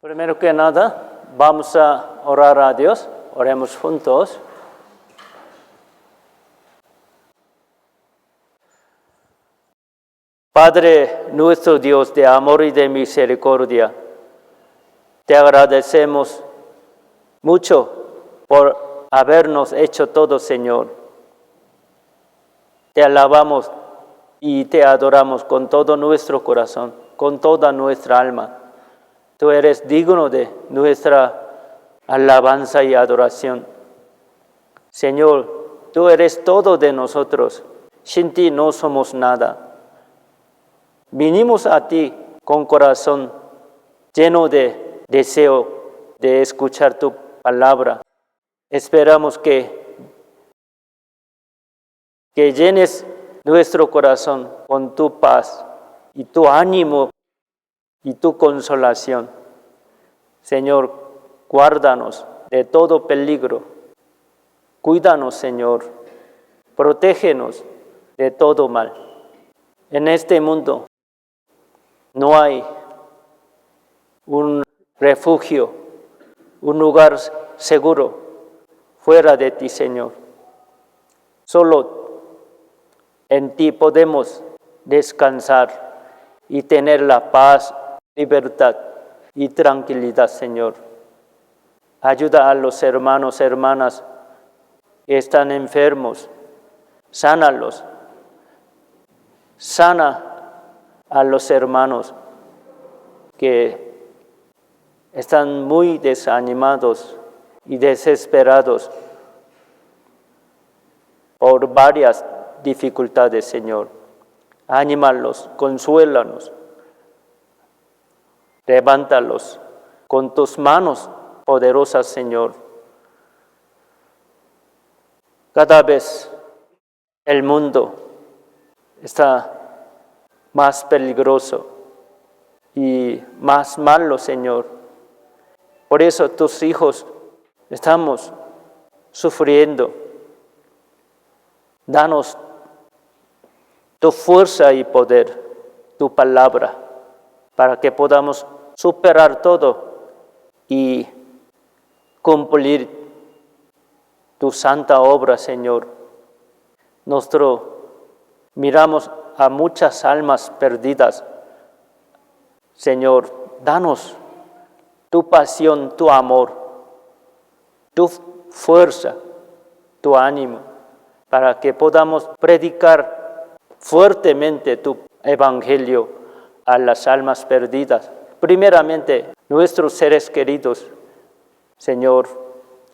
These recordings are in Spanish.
Primero que nada, vamos a orar a Dios. Oremos juntos. Padre nuestro Dios de amor y de misericordia, te agradecemos mucho por habernos hecho todo, Señor. Te alabamos y te adoramos con todo nuestro corazón, con toda nuestra alma. Tú eres digno de nuestra alabanza y adoración. Señor, tú eres todo de nosotros. Sin ti no somos nada. Vinimos a ti con corazón lleno de deseo de escuchar tu palabra. Esperamos que llenes nuestro corazón con tu paz y tu ánimo y tu consolación. Señor, guárdanos de todo peligro. Cuídanos, Señor. Protégenos de todo mal. En este mundo no hay un refugio, un lugar seguro fuera de ti, Señor. Solo en ti podemos descansar y tener la paz, libertad y tranquilidad, Señor. Ayuda a los hermanos, hermanas que están enfermos. Sánalos. Sana a los hermanos que están muy desanimados y desesperados por varias dificultades, Señor. Anímalos, consuélanos. Levántalos con tus manos poderosas, Señor. Cada vez el mundo está más peligroso y más malo, Señor. Por eso tus hijos estamos sufriendo. Danos tu fuerza y poder, tu palabra, para que podamos superar todo y cumplir tu santa obra, Señor. Miramos a muchas almas perdidas. Señor, danos tu pasión, tu amor, tu fuerza, tu ánimo, para que podamos predicar fuertemente tu evangelio a las almas perdidas. Primeramente, nuestros seres queridos. Señor,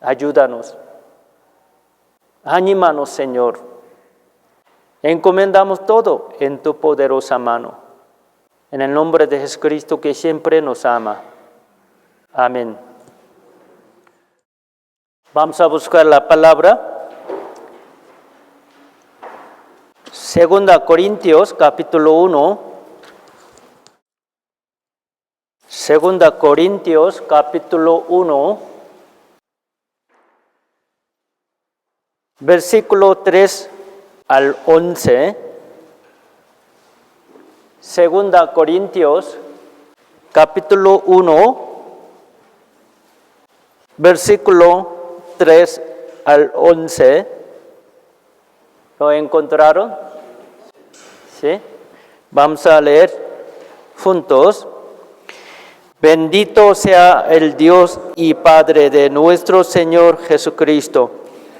ayúdanos. Anímanos, Señor. Encomendamos todo en tu poderosa mano. En el nombre de Jesucristo, que siempre nos ama. Amén. Vamos a buscar la palabra. 2 Corintios, capítulo 1. 2 Corintios, capítulo 1. Versículo 3 al 11. 2 Corintios, capítulo 1, versículo 3 al 11. ¿Lo encontraron? ¿Sí? Vamos a leer juntos. Bendito sea el Dios y Padre de nuestro Señor Jesucristo,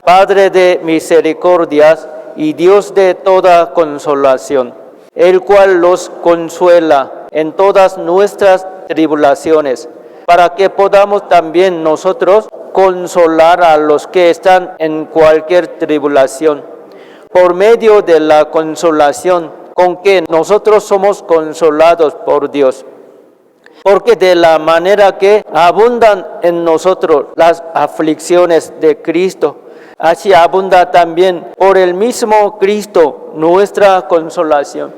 Padre de misericordias y Dios de toda consolación, el cual los consuela en todas nuestras tribulaciones, para que podamos también nosotros consolar a los que están en cualquier tribulación, por medio de la consolación con que nosotros somos consolados por Dios. Porque de la manera que abundan en nosotros las aflicciones de Cristo, así abunda también por el mismo Cristo nuestra consolación.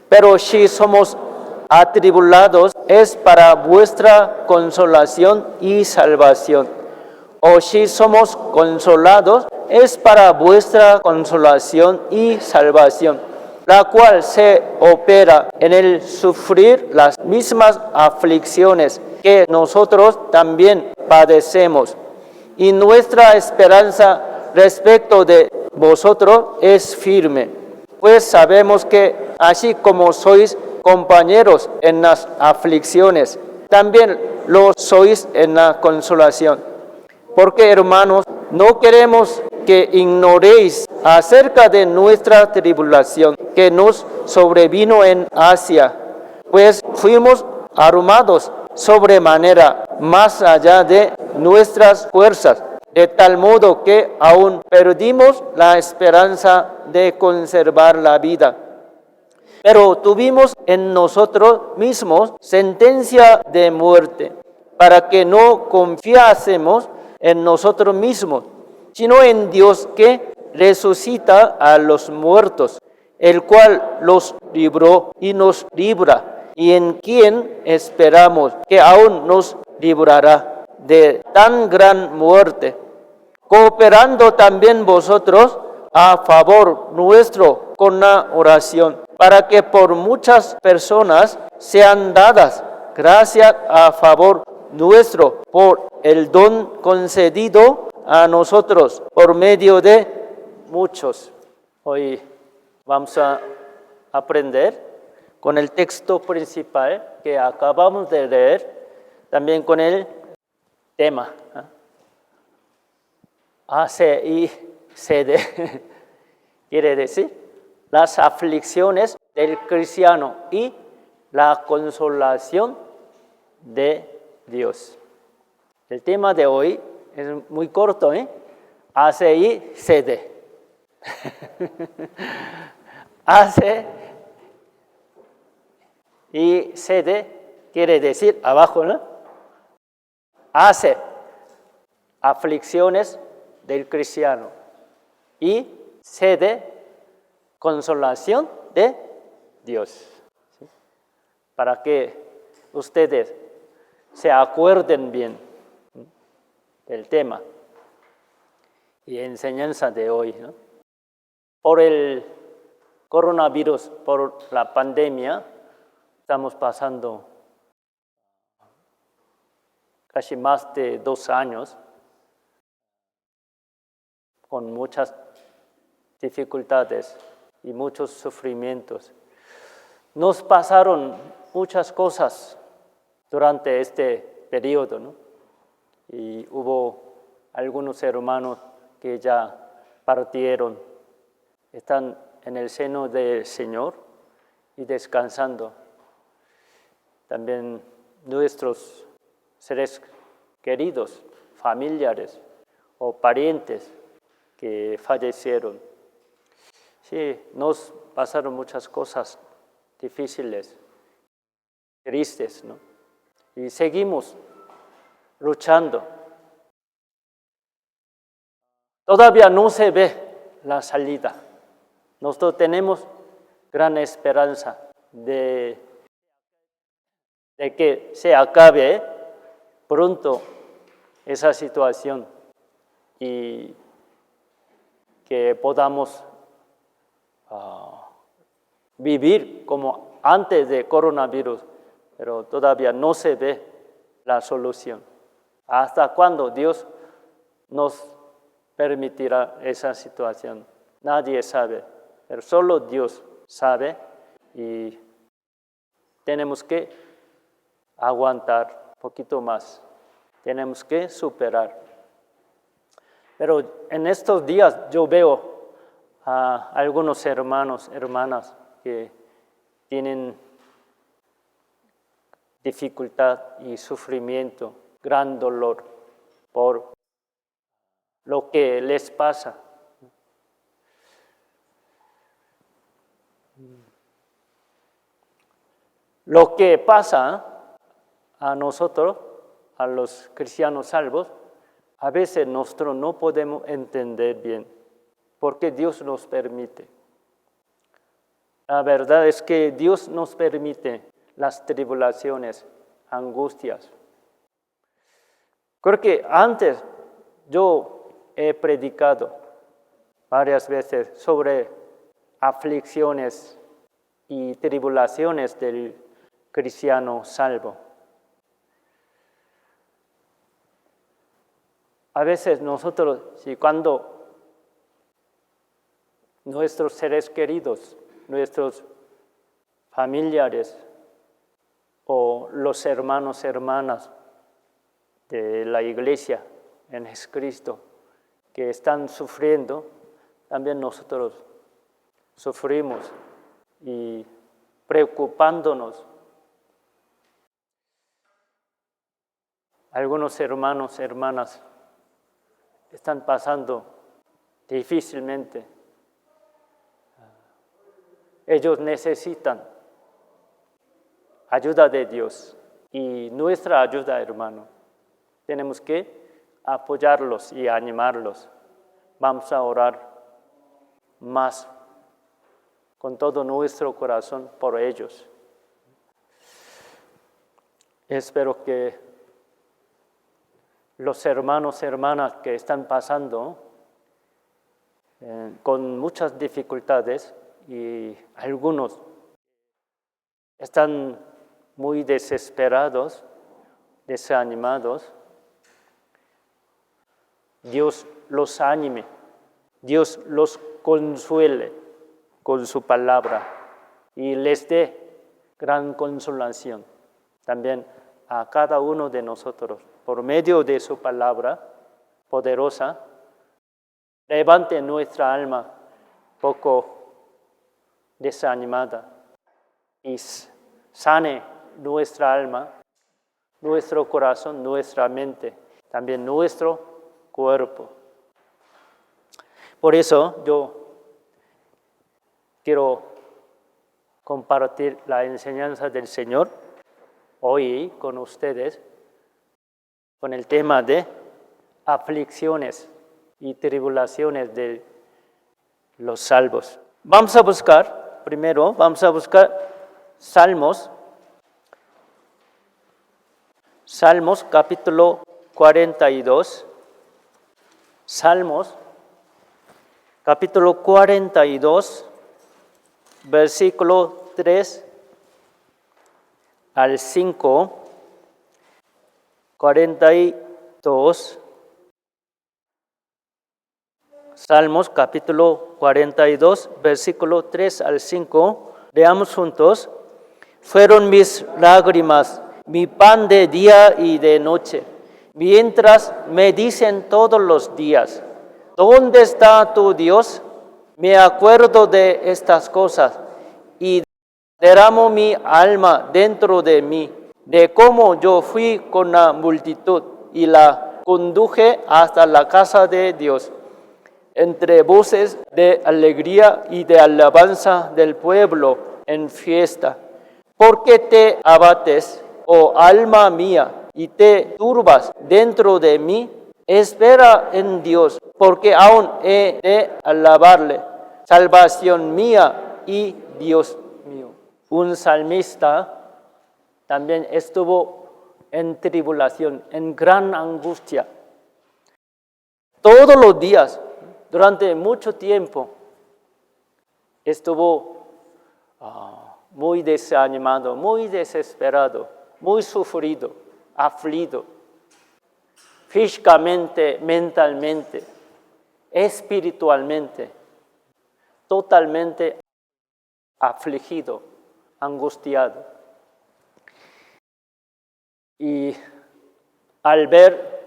Pero si somos atribulados, es para vuestra consolación y salvación. O si somos consolados, es para vuestra consolación y salvación, la cual se opera en el sufrir las mismas aflicciones que nosotros también padecemos. Y nuestra esperanza respecto de vosotros es firme, pues sabemos que así como sois compañeros en las aflicciones, también lo sois en la consolación. Porque, hermanos, no queremos que ignoréis acerca de nuestra tribulación que nos sobrevino en Asia, pues fuimos abrumados sobremanera más allá de nuestras fuerzas, de tal modo que aún perdimos la esperanza de conservar la vida. Pero tuvimos en nosotros mismos sentencia de muerte, para que no confiásemos en nosotros mismos, sino en Dios que resucita a los muertos, el cual los libró y nos libra, y en quien esperamos que aún nos librará de tan gran muerte, cooperando también vosotros a favor nuestro con la oración, para que por muchas personas sean dadas gracias a favor nuestro por el don concedido a nosotros por medio de muchos. Hoy vamos a aprender con el texto principal que acabamos de leer, también con el tema. Hace y cede, quiere decir las aflicciones del cristiano y la consolación de Dios. El tema de hoy es muy corto, hace y cede. Hace y cede quiere decir abajo, ¿no? Hace aflicciones del cristiano y cede consolación de Dios. ¿Sí? Para que ustedes se acuerden bien del tema y enseñanza de hoy, ¿no? Por el coronavirus, por la pandemia, estamos pasando casi más de 2 años con muchas dificultades y muchos sufrimientos. Nos pasaron muchas cosas durante este periodo, ¿no? Y hubo algunos hermanos que ya partieron, están en el seno del Señor y descansando. También nuestros seres queridos, familiares o parientes que fallecieron. Sí, nos pasaron muchas cosas difíciles, tristes, ¿no? Y seguimos luchando. Todavía no se ve la salida. Nosotros tenemos gran esperanza de que se acabe pronto esa situación y que podamos vivir como antes de coronavirus, pero todavía no se ve la solución. ¿Hasta cuándo Dios nos permitirá esa situación? Nadie sabe, pero solo Dios sabe y tenemos que aguantar un poquito más, tenemos que superar. Pero en estos días yo veo a algunos hermanos, hermanas que tienen dificultad y sufrimiento, gran dolor por lo que les pasa. Lo que pasa a nosotros, a los cristianos salvos, a veces nosotros no podemos entender bien porque Dios nos permite. La verdad es que Dios nos permite las tribulaciones, angustias. Creo que antes yo he predicado varias veces sobre aflicciones y tribulaciones del cristiano salvo. A veces nosotros, si cuando nuestros seres queridos, nuestros familiares o los hermanos, hermanas de la iglesia en Jesucristo que están sufriendo, también nosotros sufrimos y preocupándonos. Algunos hermanos, hermanas están pasando difícilmente. Ellos necesitan ayuda de Dios y nuestra ayuda, hermano. Tenemos que apoyarlos y animarlos. Vamos a orar más con todo nuestro corazón por ellos. Espero que los hermanos, hermanas que están pasando con muchas dificultades y algunos están muy desesperados, desanimados, Dios los anime, Dios los consuele con su palabra y les dé gran consolación también a cada uno de nosotros. Por medio de su palabra poderosa, levante nuestra alma poco desanimada y sane nuestra alma, nuestro corazón, nuestra mente, también nuestro cuerpo. Por eso yo quiero compartir la enseñanza del Señor hoy con ustedes con el tema de aflicciones y tribulaciones de los salvos. Vamos a buscar Salmos capítulo 42. Salmos capítulo 42, versículo 3 al 5, 42. Salmos capítulo 42, versículo 3 al 5. Leamos juntos. Fueron mis lágrimas, mi pan de día y de noche, mientras me dicen todos los días, ¿dónde está tu Dios? Me acuerdo de estas cosas y derramo mi alma dentro de mí, de cómo yo fui con la multitud y la conduje hasta la casa de Dios, entre voces de alegría y de alabanza del pueblo en fiesta. ¿Por qué te abates, oh alma mía, y te turbas dentro de mí? Espera en Dios, porque aún he de alabarle, salvación mía y Dios mío. Un salmista también estuvo en tribulación, en gran angustia. Todos los días, durante mucho tiempo, estuvo muy desanimado, muy desesperado, muy sufrido, afligido, físicamente, mentalmente, espiritualmente, totalmente afligido, angustiado. Y al ver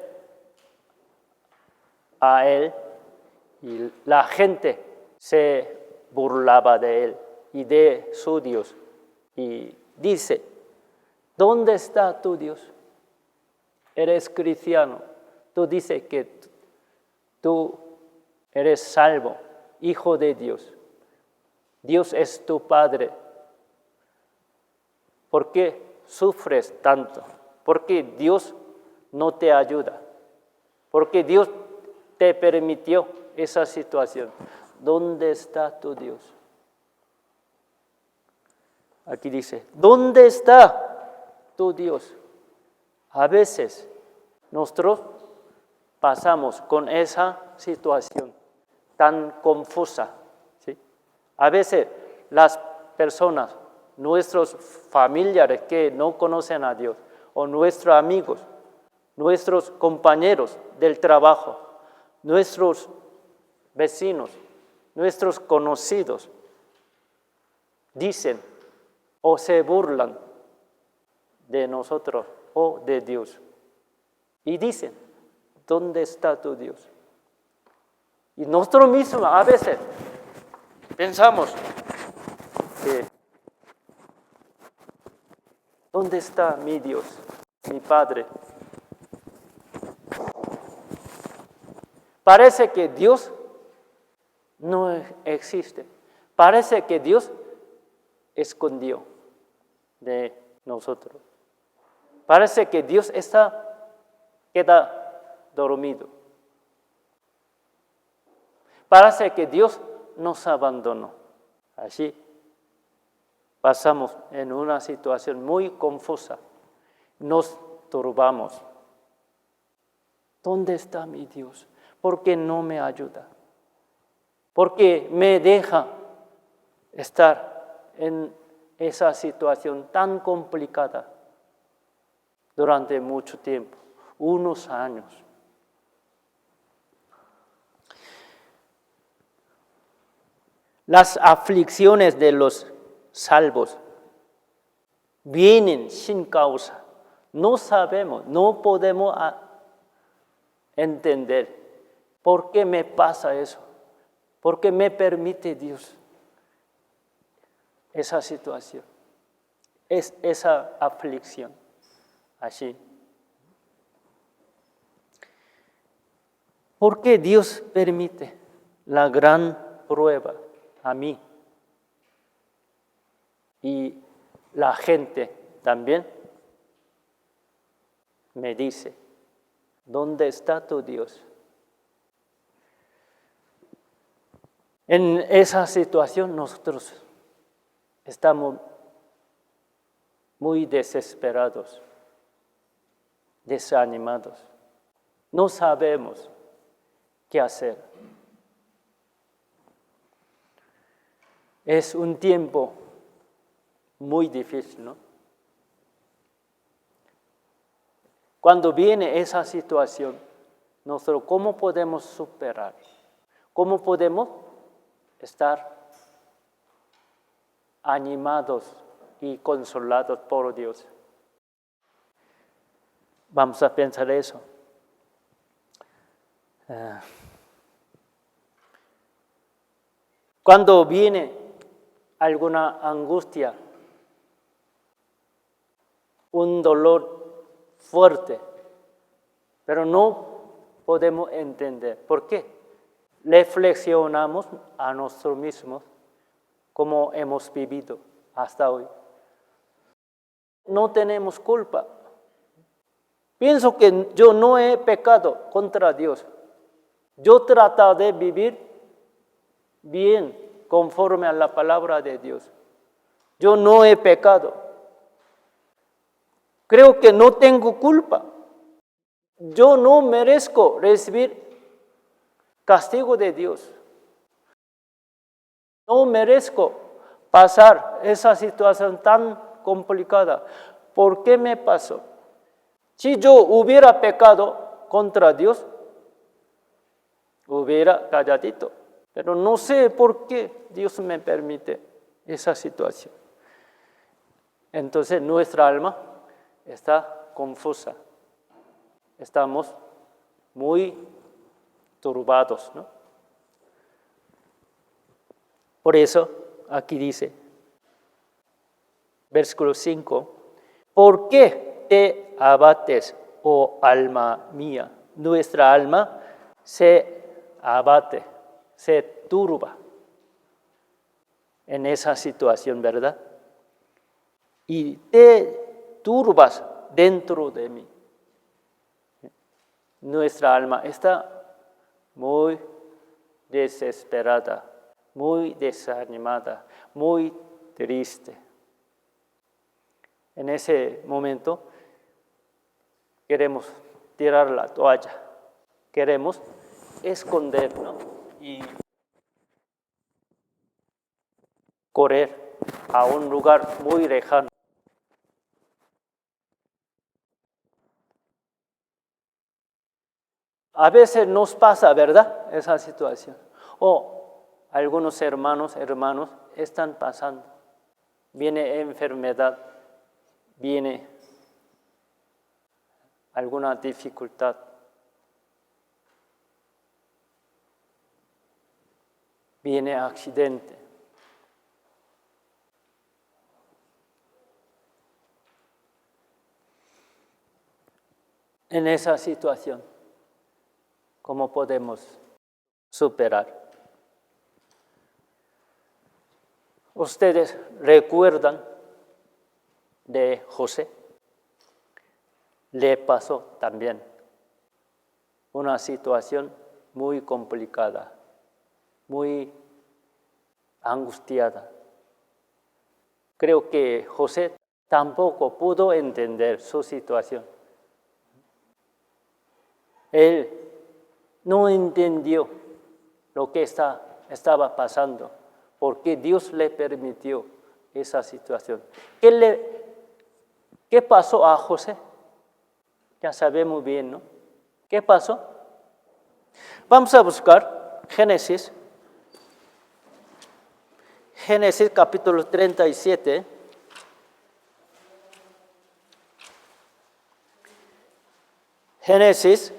a él, y la gente se burlaba de él y de su Dios. Y dice, ¿dónde está tu Dios? Eres cristiano. Tú dices que tú eres salvo, hijo de Dios. Dios es tu Padre. ¿Por qué sufres tanto? ¿Por qué Dios no te ayuda? ¿Por qué Dios te permitió esa situación? ¿Dónde está tu Dios? Aquí dice, ¿dónde está tu Dios? A veces nosotros pasamos con esa situación tan confusa, ¿sí? A veces las personas, nuestros familiares que no conocen a Dios, o nuestros amigos, nuestros compañeros del trabajo, nuestros vecinos, nuestros conocidos, dicen o se burlan de nosotros o de Dios. Y dicen, ¿dónde está tu Dios? Y nosotros mismos a veces pensamos que ¿dónde está mi Dios, mi Padre? Parece que Dios no existe. Parece que Dios escondió de nosotros. Parece que Dios queda dormido. Parece que Dios nos abandonó. Así pasamos en una situación muy confusa. Nos turbamos. ¿Dónde está mi Dios? ¿Por qué no me ayuda? ¿Por qué me deja estar en esa situación tan complicada durante mucho tiempo, unos años? Las aflicciones de los salvos vienen sin causa. No sabemos, no podemos entender por qué me pasa eso, por qué me permite Dios esa situación, esa aflicción. Así. ¿Por qué Dios permite la gran prueba a mí? Y la gente también me dice, ¿dónde está tu Dios? En esa situación nosotros estamos muy desesperados, desanimados. No sabemos qué hacer. Es un tiempo muy difícil, ¿no? Cuando viene esa situación, nosotros, ¿cómo podemos superar? ¿Cómo podemos estar animados y consolados por Dios? Vamos a pensar eso. Cuando viene alguna angustia, un dolor fuerte, pero no podemos entender por qué. Reflexionamos a nosotros mismos cómo hemos vivido hasta hoy. No tenemos culpa. Pienso que yo no he pecado contra Dios. Yo trato de vivir bien conforme a la palabra de Dios. Yo no he pecado. Creo que no tengo culpa. Yo no merezco recibir castigo de Dios. No merezco pasar esa situación tan complicada. ¿Por qué me pasó? Si yo hubiera pecado contra Dios, hubiera calladito. Pero no sé por qué Dios me permite esa situación. Entonces nuestra alma está confusa. Estamos muy turbados, ¿no? Por eso aquí dice, versículo 5, ¿por qué te abates, oh alma mía? Nuestra alma se abate, se turba en esa situación, ¿verdad? Y te turbas dentro de mí. Nuestra alma está muy desesperada, muy desanimada, muy triste. En ese momento queremos tirar la toalla, queremos escondernos y correr a un lugar muy lejano. A veces nos pasa, ¿verdad? Esa situación. O algunos hermanos están pasando. Viene enfermedad, viene alguna dificultad. Viene accidente. En esa situación, ¿cómo podemos superar? ¿Ustedes recuerdan de José? Le pasó también una situación muy complicada, muy angustiada. Creo que José tampoco pudo entender su situación. Él no entendió lo que estaba pasando, porque Dios le permitió esa situación. ¿Qué pasó a José? Ya sabemos bien, ¿no? ¿Qué pasó? Vamos a buscar Génesis capítulo 37. Génesis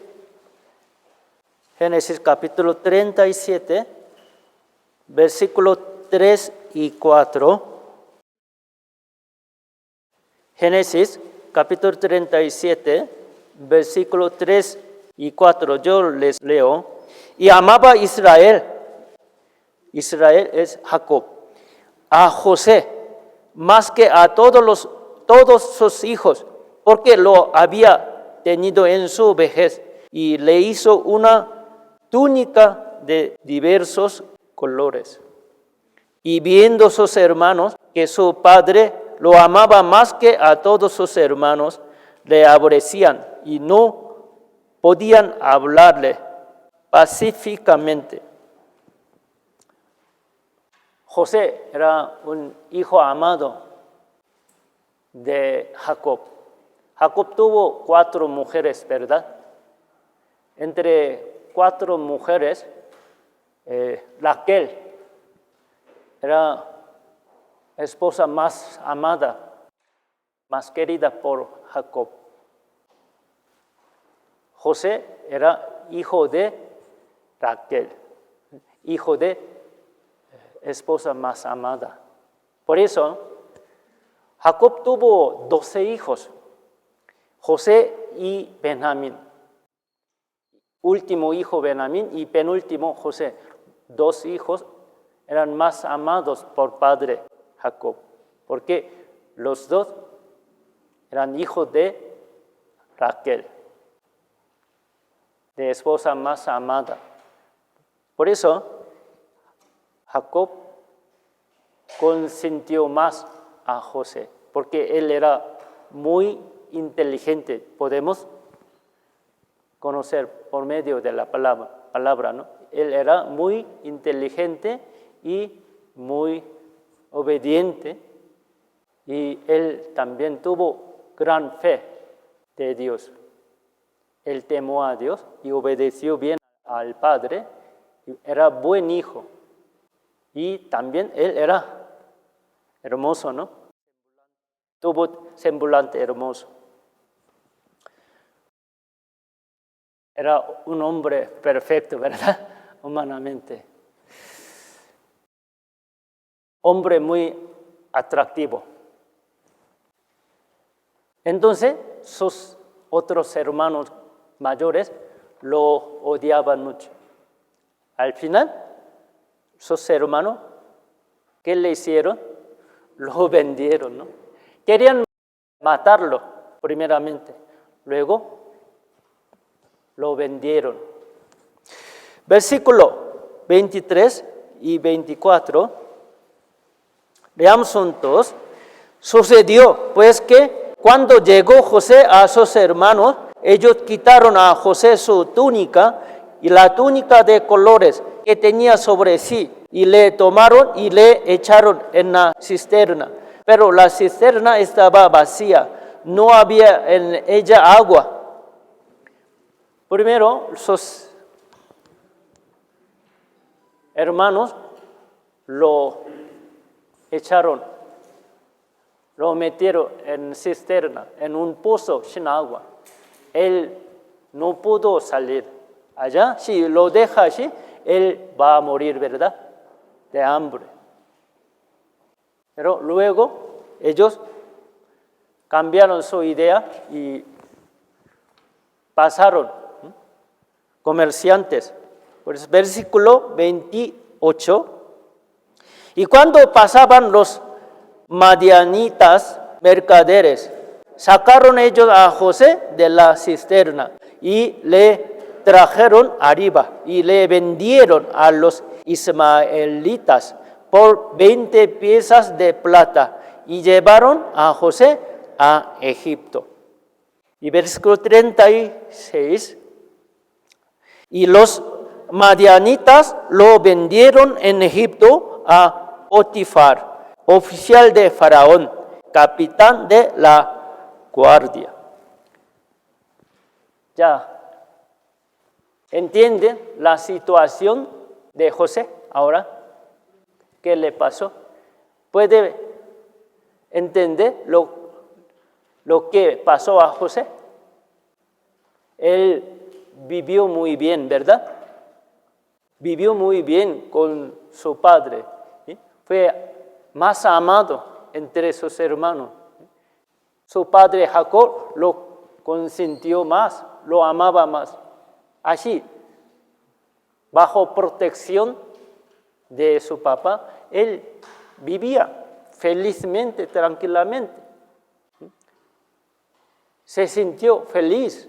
capítulo 37, versículo 3 y 4. Génesis capítulo 37, versículo 3 y 4. Yo les leo. Y amaba Israel es Jacob, a José, más que a todos sus hijos, porque lo había tenido en su vejez, y le hizo una túnica de diversos colores. Y viendo sus hermanos que su padre lo amaba más que a todos sus hermanos, le aborrecían y no podían hablarle pacíficamente. José era un hijo amado de Jacob. Jacob tuvo 4 mujeres, ¿verdad? Entre 4 mujeres, Raquel era esposa más amada, más querida por Jacob. José era hijo de Raquel, hijo de esposa más amada. Por eso, Jacob tuvo 12 hijos, José y Benjamín. Último hijo Benjamín y penúltimo José. 2 hijos eran más amados por padre Jacob, porque los 2 eran hijos de Raquel, de esposa más amada. Por eso, Jacob consintió más a José, porque él era muy inteligente. Podemos conocer por medio de la palabra, ¿no? Él era muy inteligente y muy obediente, y él también tuvo gran fe de Dios. Él temió a Dios y obedeció bien al Padre, era buen hijo, y también él era hermoso, ¿no? Tuvo semblante hermoso. Era un hombre perfecto, ¿verdad? Humanamente. Hombre muy atractivo. Entonces, sus otros hermanos mayores lo odiaban mucho. Al final, sus hermanos, ¿qué le hicieron? Lo vendieron, ¿no? Querían matarlo, primeramente. Luego, lo vendieron. Versículo 23 y 24. Leamos juntos. Sucedió, pues, que cuando llegó José a sus hermanos, ellos quitaron a José su túnica y la túnica de colores que tenía sobre sí, y le tomaron y le echaron en la cisterna. Pero la cisterna estaba vacía, no había en ella agua. Primero, sus hermanos lo echaron, lo metieron en cisterna, en un pozo sin agua. Él no pudo salir allá. Si lo deja así, él va a morir, ¿verdad? De hambre. Pero luego ellos cambiaron su idea y pasaron comerciantes. Pues, versículo 28. Y cuando pasaban los madianitas mercaderes, sacaron ellos a José de la cisterna y le trajeron arriba y le vendieron a los ismaelitas por 20 piezas de plata y llevaron a José a Egipto. Y versículo 36. Y los madianitas lo vendieron en Egipto a Potifar, oficial de Faraón, capitán de la guardia. Ya entienden la situación de José ahora. ¿Qué le pasó? ¿Puede entender lo que pasó a José? Él vivió muy bien, ¿verdad? Vivió muy bien con su padre. ¿Sí? Fue más amado entre sus hermanos. Su padre Jacob lo consintió más, lo amaba más. Así, bajo protección de su papá, él vivía felizmente, tranquilamente. Se sintió feliz,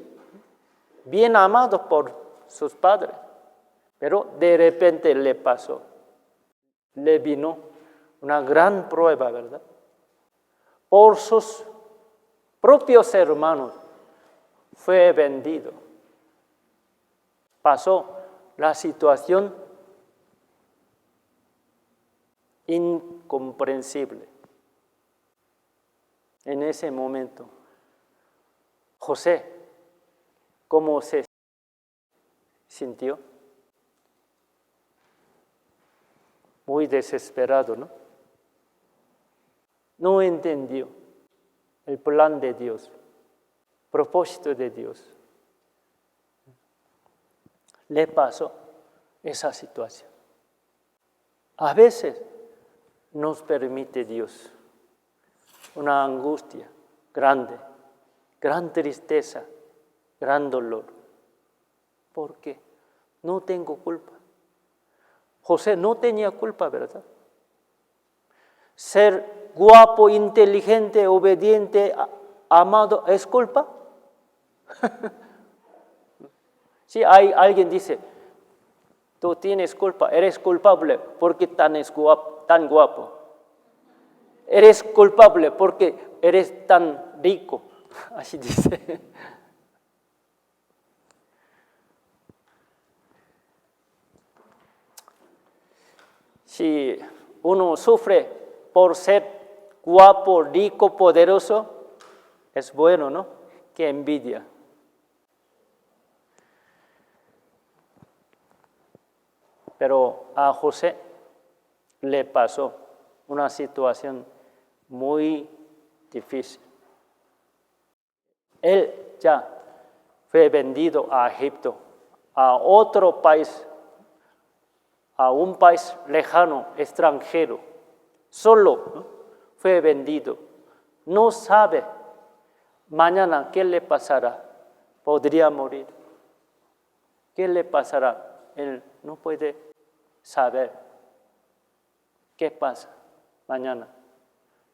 bien amado por sus padres. Pero de repente le pasó, le vino una gran prueba, ¿verdad? Por sus propios hermanos fue vendido. Pasó la situación incomprensible. En ese momento, José, ¿cómo se sintió? Muy desesperado, ¿no? No entendió el plan de Dios, propósito de Dios. Le pasó esa situación. A veces nos permite Dios una angustia grande, gran tristeza, gran dolor. ¿Por qué? No tengo culpa. José no tenía culpa, ¿verdad? Ser guapo, inteligente, obediente, amado, ¿es culpa? Si alguien dice, tú tienes culpa, eres culpable porque tan guapo. Eres culpable porque eres tan rico. Así dice. Si uno sufre por ser guapo, rico, poderoso, es bueno, ¿no? Qué envidia. Pero a José le pasó una situación muy difícil. Él ya fue vendido a Egipto, a otro país, a un país lejano, extranjero. Solo, ¿no? Fue vendido. No sabe mañana qué le pasará. Podría morir. ¿Qué le pasará? Él no puede saber qué pasa mañana.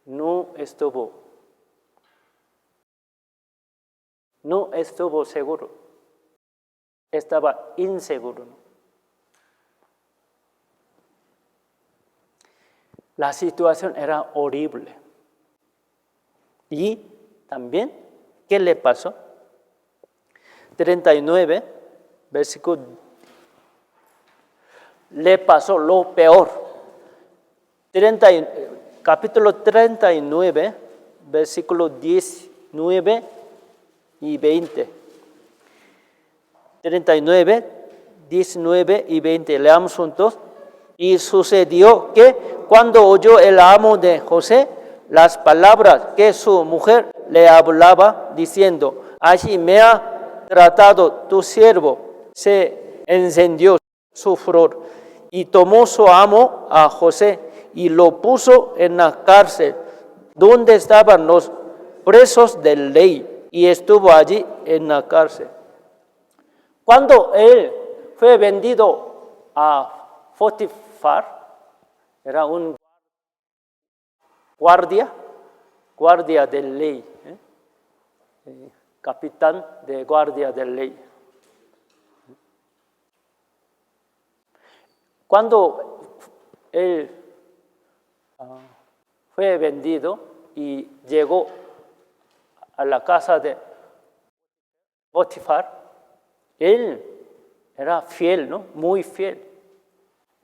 No estuvo seguro. Estaba inseguro, ¿no? La situación era horrible. Y también, ¿qué le pasó? 39, versículo, le pasó lo peor. Capítulo 39, versículo 19 y 20. 39, 19 y 20. Leamos juntos. Y sucedió que cuando oyó el amo de José las palabras que su mujer le hablaba, diciendo, así me ha tratado tu siervo, se encendió su furor y tomó su amo a José y lo puso en la cárcel, donde estaban los presos de ley, y estuvo allí en la cárcel. Cuando él fue vendido a Potifar, era un guardia de ley, capitán de guardia de ley. Cuando él fue vendido y llegó a la casa de Potifar, él era fiel, ¿no? Muy fiel.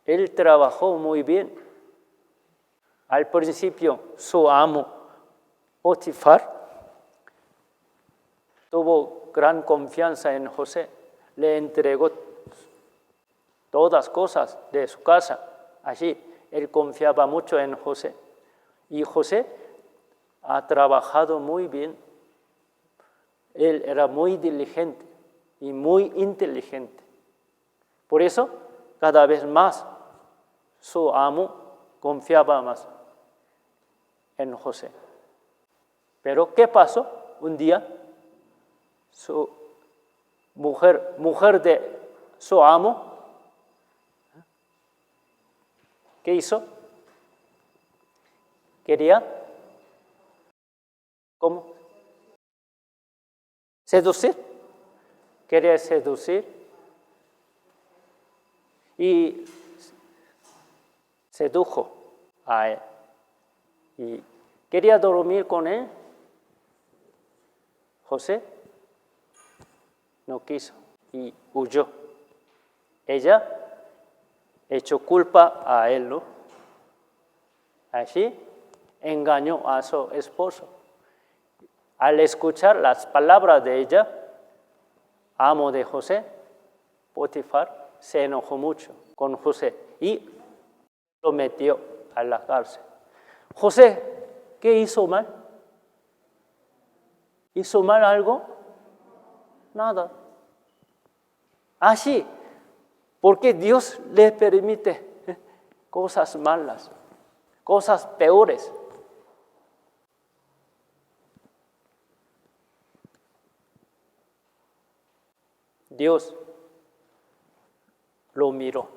Él trabajó muy bien. Al principio, su amo, Potifar, tuvo gran confianza en José. Le entregó todas cosas de su casa. Allí, él confiaba mucho en José. Y José ha trabajado muy bien. Él era muy diligente y muy inteligente. Por eso, cada vez más, su amo confiaba más en José. Pero, ¿qué pasó? Un día, su mujer de su amo, ¿qué hizo? Quería, ¿cómo? Seducir. Quería seducir y sedujo a él. Y quería dormir con él. José no quiso y huyó. Ella echó culpa a él, ¿no? Así engañó a su esposo. Al escuchar las palabras de ella, amo de José, Potifar, se enojó mucho con José y lo metió a la cárcel. José, ¿qué hizo mal? ¿Hizo mal algo? Nada. Así, porque Dios le permite cosas malas, cosas peores. Dios lo miró.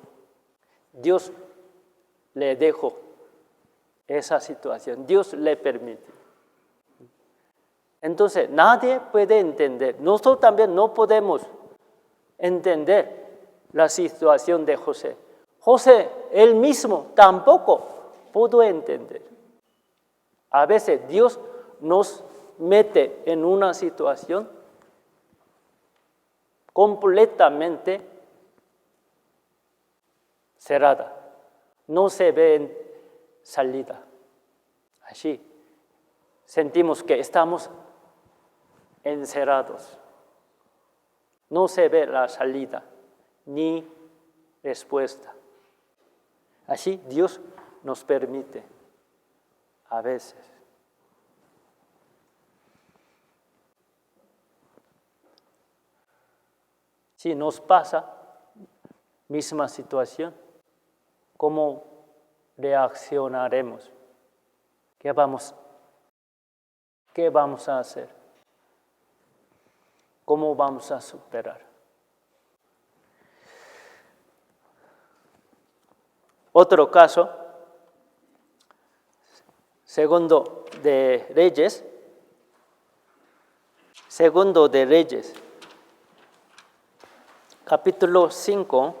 Dios le dejó esa situación. Dios le permite. Entonces, nadie puede entender. Nosotros también no podemos entender la situación de José. José, él mismo, tampoco pudo entender. A veces Dios nos mete en una situación completamente cerrada. No se ve salida. Así sentimos que estamos encerrados. No se ve la salida ni respuesta. Así Dios nos permite a veces. Si nos pasa misma situación, ¿cómo reaccionaremos? ¿Qué vamos a hacer? ¿Cómo vamos a superar? Otro caso, Segundo de Reyes, capítulo 5,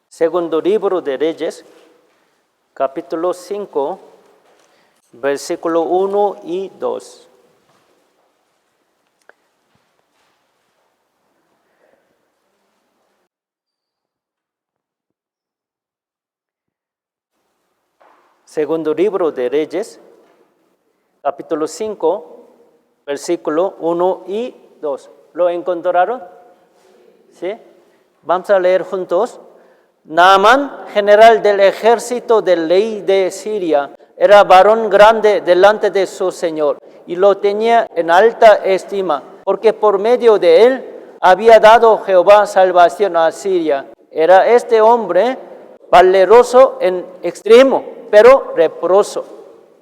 segundo libro de Reyes, capítulo 5, versículo 1 y 2. Segundo libro de Reyes, capítulo 5, versículo 1 y 2. ¿Lo encontraron? ¿Sí? Vamos a leer juntos. Naamán, general del ejército del rey de Siria, era varón grande delante de su señor y lo tenía en alta estima, porque por medio de él había dado Jehová salvación a Siria. Era este hombre valeroso en extremo, pero leproso.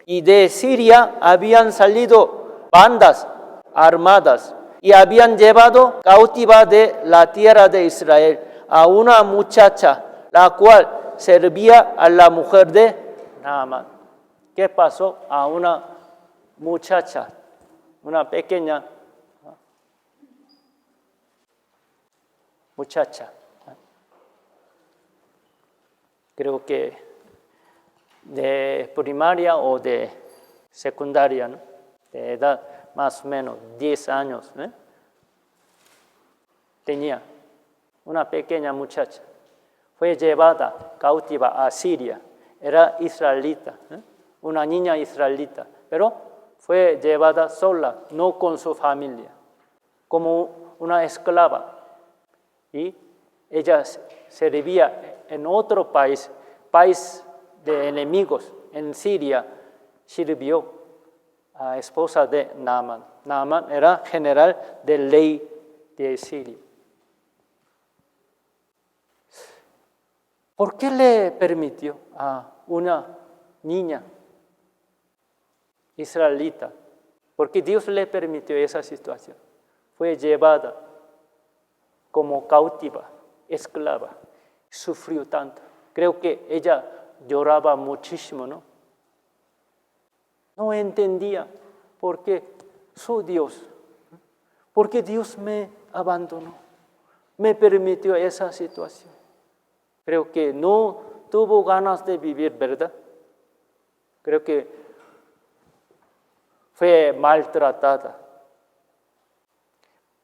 Y de Siria habían salido bandas armadas y habían llevado cautiva de la tierra de Israel a una muchacha, la cual servía a la mujer de Naamán. ¿Qué pasó? A una muchacha, una pequeña muchacha. Creo que de primaria o de secundaria, ¿no? De edad más o menos 10 años. Tenía una pequeña muchacha. Fue llevada cautiva a Siria. Era israelita, una niña israelita, pero fue llevada sola, no con su familia, como una esclava. Y ella servía en otro país de enemigos, en Siria, sirvió a esposa de Naamán. Naamán era general del rey de Siria. ¿Por qué le permitió a una niña israelita? Porque Dios le permitió esa situación. Fue llevada como cautiva, esclava, sufrió tanto. Creo que ella lloraba muchísimo, ¿no? No entendía por qué su Dios, por qué Dios me abandonó, me permitió esa situación. Creo que no tuvo ganas de vivir, ¿verdad? Creo que fue maltratada.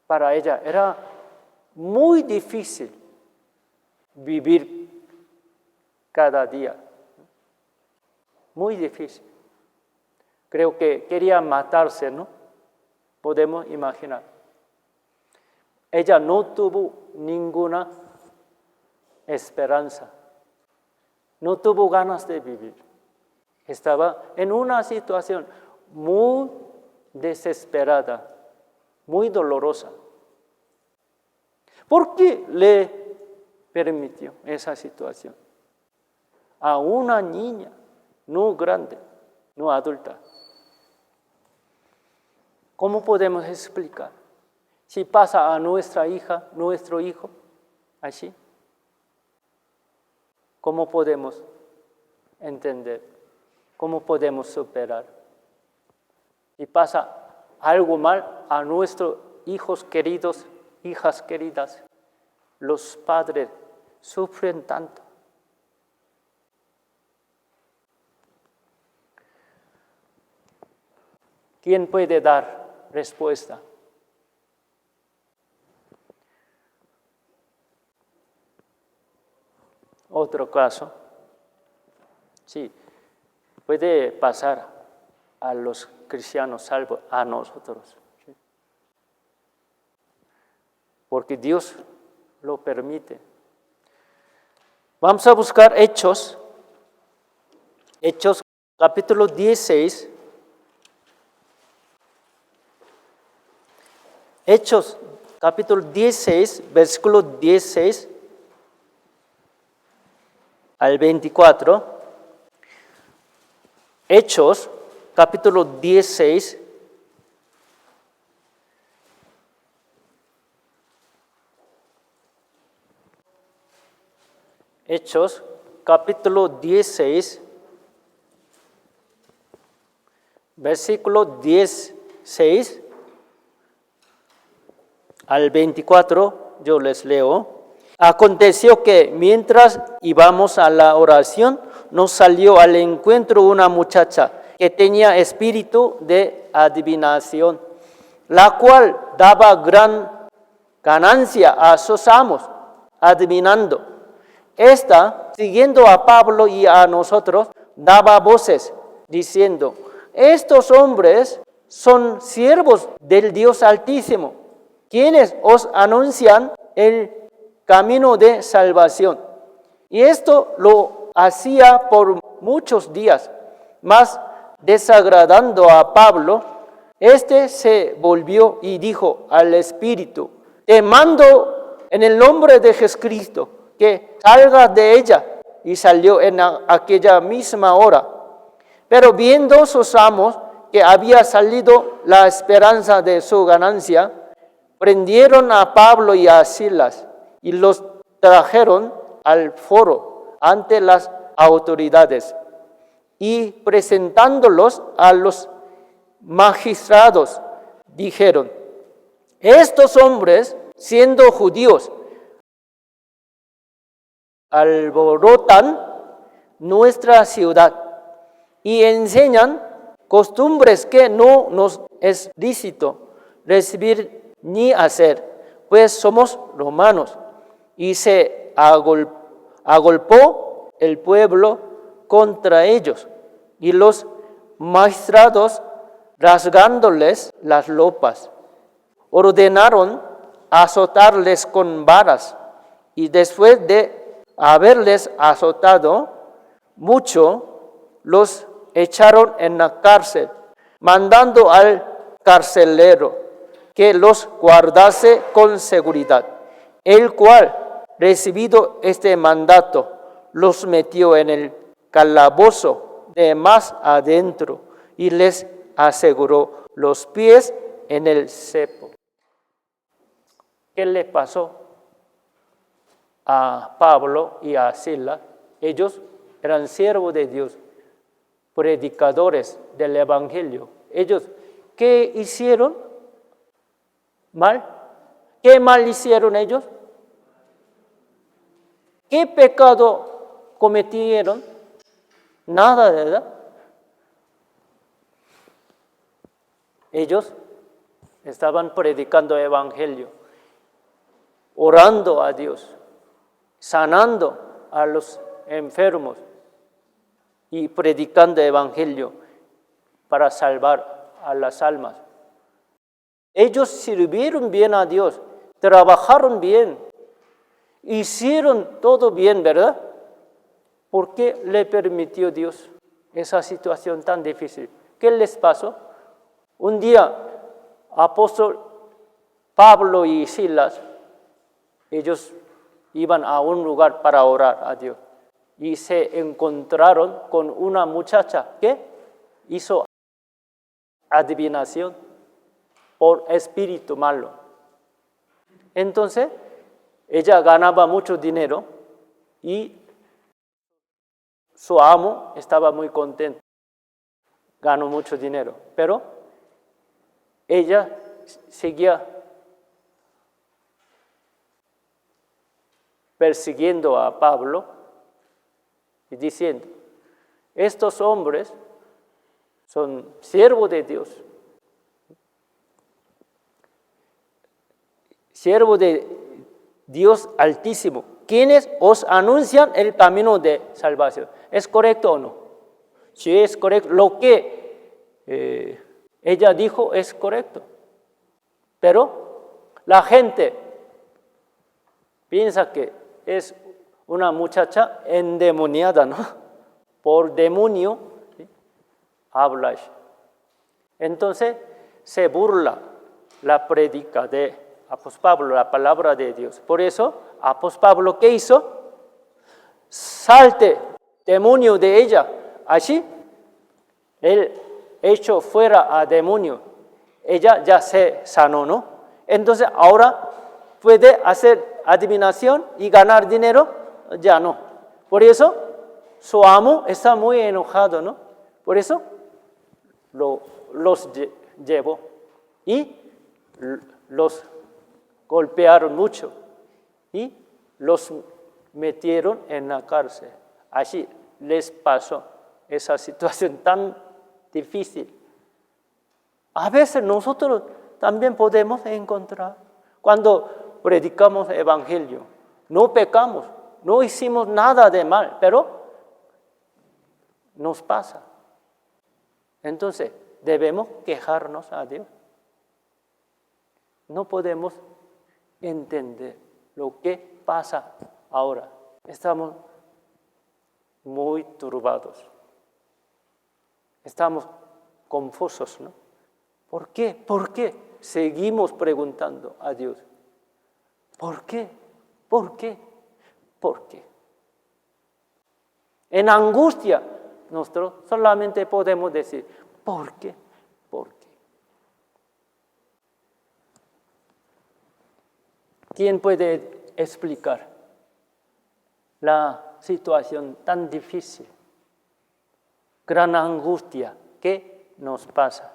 Para ella era muy difícil vivir cada día. Muy difícil. Creo que quería matarse, ¿no? Podemos imaginar. Ella no tuvo ninguna esperanza. No tuvo ganas de vivir. Estaba en una situación muy desesperada, muy dolorosa. ¿Por qué le permitió esa situación? A una niña, no grande, no adulta. ¿Cómo podemos explicar? Si pasa a nuestra hija, nuestro hijo, así, ¿cómo podemos entender? ¿Cómo podemos superar? Si pasa algo mal a nuestros hijos queridos, hijas queridas, los padres sufren tanto. ¿Quién puede dar respuesta? Otro caso, sí, puede pasar a los cristianos salvos, a nosotros, ¿sí? Porque Dios lo permite. Vamos a buscar Hechos capítulo 16. Hechos capítulo 16, versículo 16 al 24. Hechos capítulo 16, Hechos capítulo 16, versículo 16 al 24, yo les leo. Aconteció que mientras íbamos a la oración, nos salió al encuentro una muchacha que tenía espíritu de adivinación, la cual daba gran ganancia a sus amos, adivinando. Esta, siguiendo a Pablo y a nosotros, daba voces, diciendo: estos hombres son siervos del Dios Altísimo, quienes os anuncian el camino de salvación. Y esto lo hacía por muchos días, mas desagradando a Pablo, este se volvió y dijo al Espíritu: te mando en el nombre de Jesucristo que salgas de ella. Y salió en aquella misma hora. Pero viendo sus amos que había salido la esperanza de su ganancia, prendieron a Pablo y a Silas y los trajeron al foro ante las autoridades. Y presentándolos a los magistrados, dijeron: estos hombres, siendo judíos, alborotan nuestra ciudad y enseñan costumbres que no nos es lícito recibir ni hacer, pues somos romanos. Y se agolpó el pueblo contra ellos, y los magistrados, rasgándoles las ropas, ordenaron azotarles con varas, y después de haberles azotado mucho, los echaron en la cárcel, mandando al carcelero que los guardase con seguridad, el cual, recibido este mandato, los metió en el calabozo de más adentro y les aseguró los pies en el cepo. ¿Qué le pasó a Pablo y a Silas? Ellos eran siervos de Dios, predicadores del Evangelio. Ellos, ¿qué hicieron mal? ¿Qué mal hicieron ellos? ¿Qué pecado cometieron? Nada, ¿verdad? Ellos estaban predicando el Evangelio, orando a Dios, sanando a los enfermos y predicando el Evangelio para salvar a las almas. Ellos sirvieron bien a Dios, trabajaron bien, hicieron todo bien, ¿verdad? ¿Por qué le permitió Dios esa situación tan difícil? ¿Qué les pasó? Un día, apóstol Pablo y Silas, ellos iban a un lugar para orar a Dios y se encontraron con una muchacha que hizo adivinación por espíritu malo. Entonces, ella ganaba mucho dinero y su amo estaba muy contento. Ganó mucho dinero, pero ella seguía persiguiendo a Pablo y diciendo: estos hombres son siervos de Dios, siervos de Dios Altísimo, quienes os anuncian el camino de salvación. ¿Es correcto o no? Si es correcto, lo que ella dijo es correcto. Pero la gente piensa que es una muchacha endemoniada, ¿no? Por demonio, ¿sí? Habla. Entonces se burla la prédica de apóstol Pablo, la palabra de Dios. Por eso, apóstol Pablo, ¿qué hizo? Salte, demonio de ella. Así, él echó fuera a demonio. Ella ya se sanó, ¿no? Entonces, ahora puede hacer adivinación y ganar dinero, ya no. Por eso, su amo está muy enojado, ¿no? Por eso, los llevó y los golpearon mucho y los metieron en la cárcel. Así les pasó esa situación tan difícil. A veces nosotros también podemos encontrar, cuando predicamos el Evangelio, no pecamos, no hicimos nada de mal, pero nos pasa. Entonces, debemos quejarnos a Dios. No podemos entender lo que pasa ahora. Estamos muy turbados. Estamos confusos, ¿no? ¿Por qué? ¿Por qué? Seguimos preguntando a Dios. ¿Por qué? ¿Por qué? ¿Por qué? En angustia, nosotros solamente podemos decir, ¿por qué? ¿Por qué? ¿Quién puede explicar la situación tan difícil, gran angustia que nos pasa?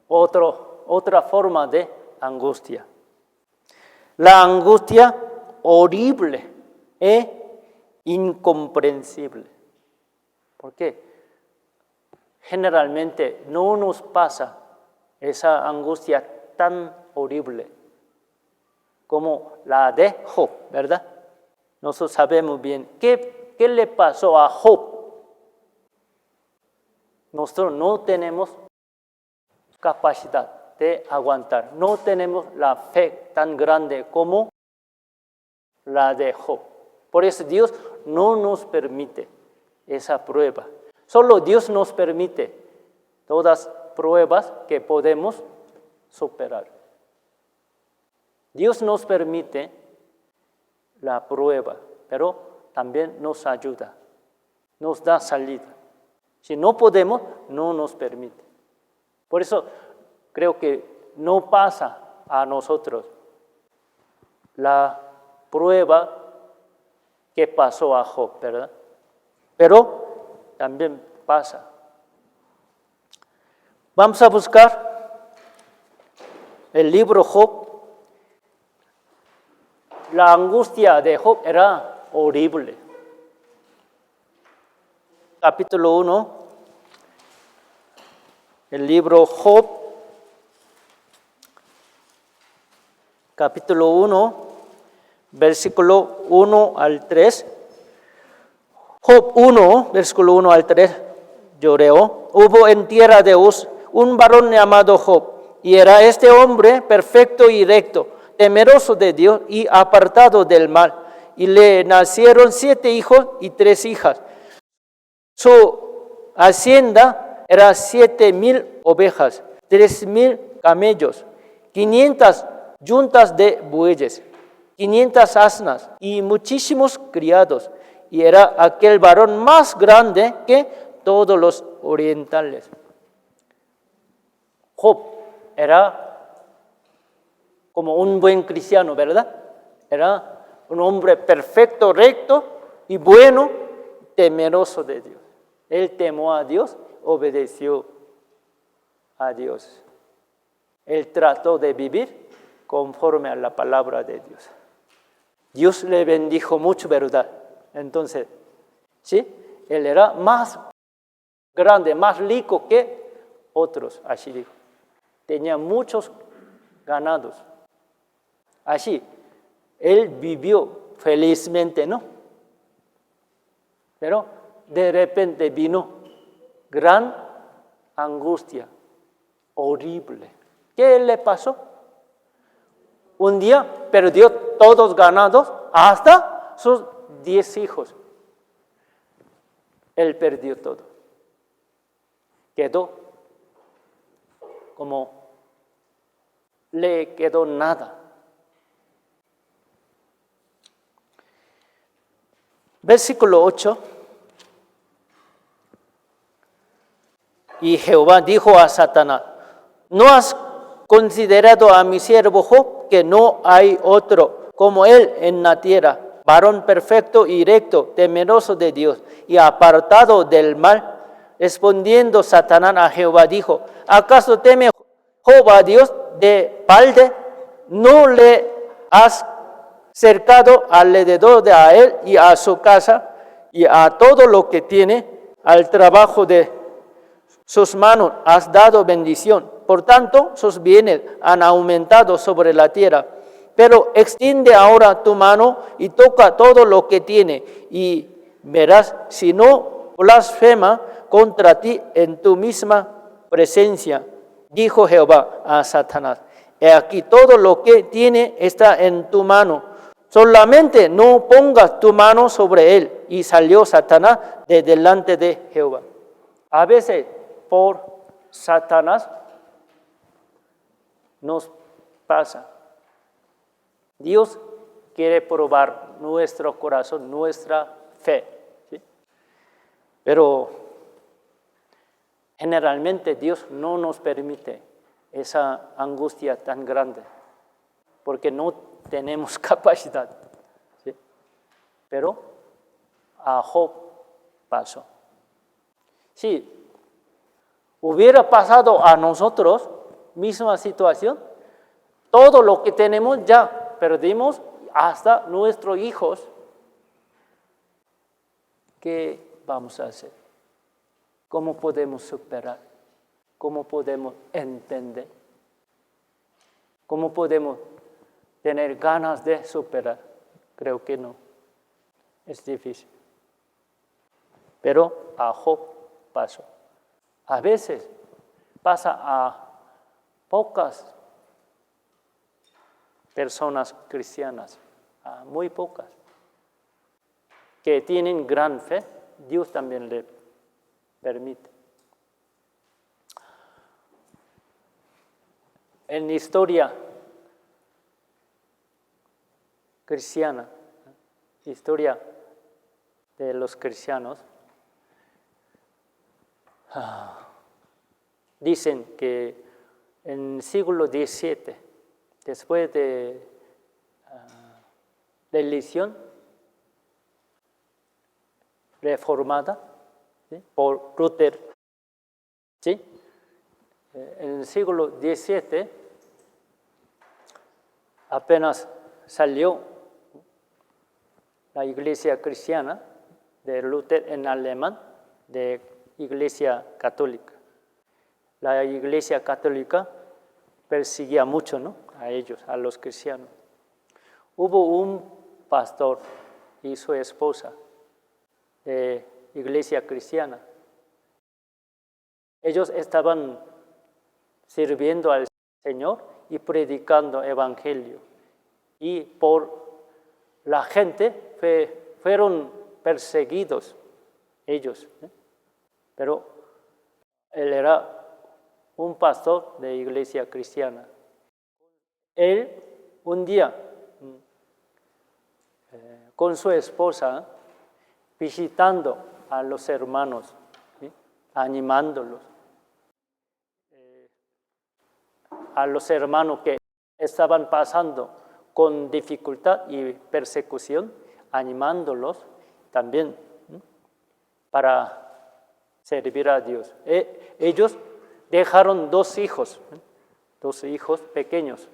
Otra forma de angustia. La angustia horrible e incomprensible. ¿Por qué? Generalmente no nos pasa esa angustia tan horrible como la de Job, ¿verdad? Nosotros sabemos bien qué le pasó a Job. Nosotros no tenemos capacidad de aguantar, no tenemos la fe tan grande como la de Job. Por eso Dios no nos permite esa prueba. Solo Dios nos permite todas pruebas que podemos superar. Dios nos permite la prueba, pero también nos ayuda, nos da salida. Si no podemos, no nos permite. Por eso creo que no pasa a nosotros la prueba que pasó a Job, ¿verdad? Pero también pasa. Vamos a buscar el libro Job. La angustia de Job era horrible. Capítulo 1. El libro Job, capítulo 1, versículo 1 al 3. Job 1, versículo 1 al 3, yo leo. Hubo en tierra de Uz un varón llamado Job, y era este hombre perfecto y recto, temeroso de Dios y apartado del mal. Y le nacieron 7 hijos y 3 hijas. Su hacienda era 7,000 ovejas, 3,000 camellos, 500 yuntas de bueyes, 500 asnas y muchísimos criados. Y era aquel varón más grande que todos los orientales. Job era como un buen cristiano, ¿verdad? Era un hombre perfecto, recto y bueno, temeroso de Dios. Él temó a Dios, obedeció a Dios. Él trató de vivir conforme a la palabra de Dios. Dios le bendijo mucho, ¿verdad? Entonces, ¿sí? Él era más grande, más rico que otros, así dijo. Tenía muchos ganados. Así, él vivió felizmente, ¿no? Pero de repente vino gran angustia, horrible. ¿Qué le pasó? Un día perdió todos ganados, hasta sus 10 hijos. Él perdió todo. Quedó como le quedó nada. Versículo 8. Y Jehová dijo a Satanás: ¿no has considerado a mi siervo Job, que no hay otro como él en la tierra, varón perfecto y recto, temeroso de Dios y apartado del mal? Respondiendo Satanás a Jehová dijo: ¿acaso teme Job a Dios de balde? ¿No le has cercado alrededor de a él y a su casa y a todo lo que tiene? Al trabajo de sus manos has dado bendición. Por tanto, sus bienes han aumentado sobre la tierra. Pero extiende ahora tu mano y toca todo lo que tiene, y verás si no blasfema contra ti en tu misma presencia. Dijo Jehová a Satanás: he aquí todo lo que tiene está en tu mano, solamente no pongas tu mano sobre él. Y salió Satanás de delante de Jehová. A veces por Satanás nos pasa. Dios quiere probar nuestro corazón, nuestra fe, ¿sí? Pero generalmente Dios no nos permite esa angustia tan grande, porque no tenemos capacidad, ¿sí? Pero a Job pasó. Si hubiera pasado a nosotros, misma situación, todo lo que tenemos ya perdimos, hasta nuestros hijos. ¿Qué vamos a hacer? ¿Cómo podemos superar? ¿Cómo podemos entender? ¿Cómo podemos tener ganas de superar? Creo que no. Es difícil. Pero a Job pasó. A veces pasa a pocas personas cristianas, muy pocas, que tienen gran fe. Dios también le permite. En la historia cristiana, historia de los cristianos, dicen que en el siglo XVII, después de la elección reformada, ¿sí?, por Lutero, ¿sí?, en el siglo XVII apenas salió la iglesia cristiana de Lutero en alemán, de iglesia católica. La iglesia católica perseguía mucho, ¿no?, a ellos, a los cristianos. Hubo un pastor y su esposa de iglesia cristiana. Ellos estaban sirviendo al Señor y predicando evangelio. Y por la gente fueron perseguidos ellos, ¿eh? Pero él era un pastor de iglesia cristiana. Él un día con su esposa visitando a los hermanos, ¿sí?, animándolos, a los hermanos que estaban pasando con dificultad y persecución, animándolos también, ¿sí?, para servir a Dios. Ellos dejaron dos hijos pequeños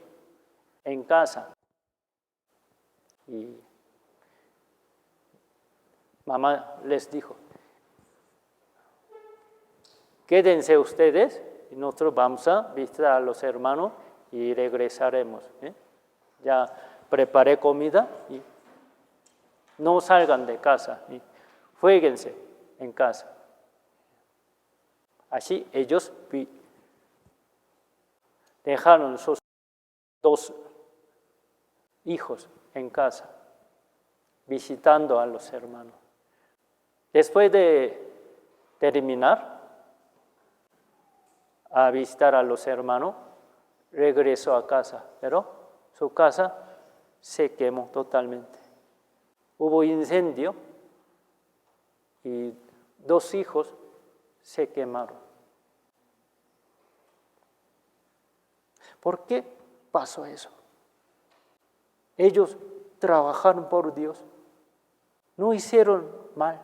en casa. Y mamá les dijo: quédense ustedes y nosotros vamos a visitar a los hermanos y regresaremos, ¿eh? Ya preparé comida y no salgan de casa, y juéguense en casa. Así ellos dejaron sus dos hijos en casa, visitando a los hermanos. Después de terminar a visitar a los hermanos, regresó a casa, pero su casa se quemó totalmente. Hubo incendio y dos hijos se quemaron. ¿Por qué pasó eso? Ellos trabajaron por Dios, no hicieron mal,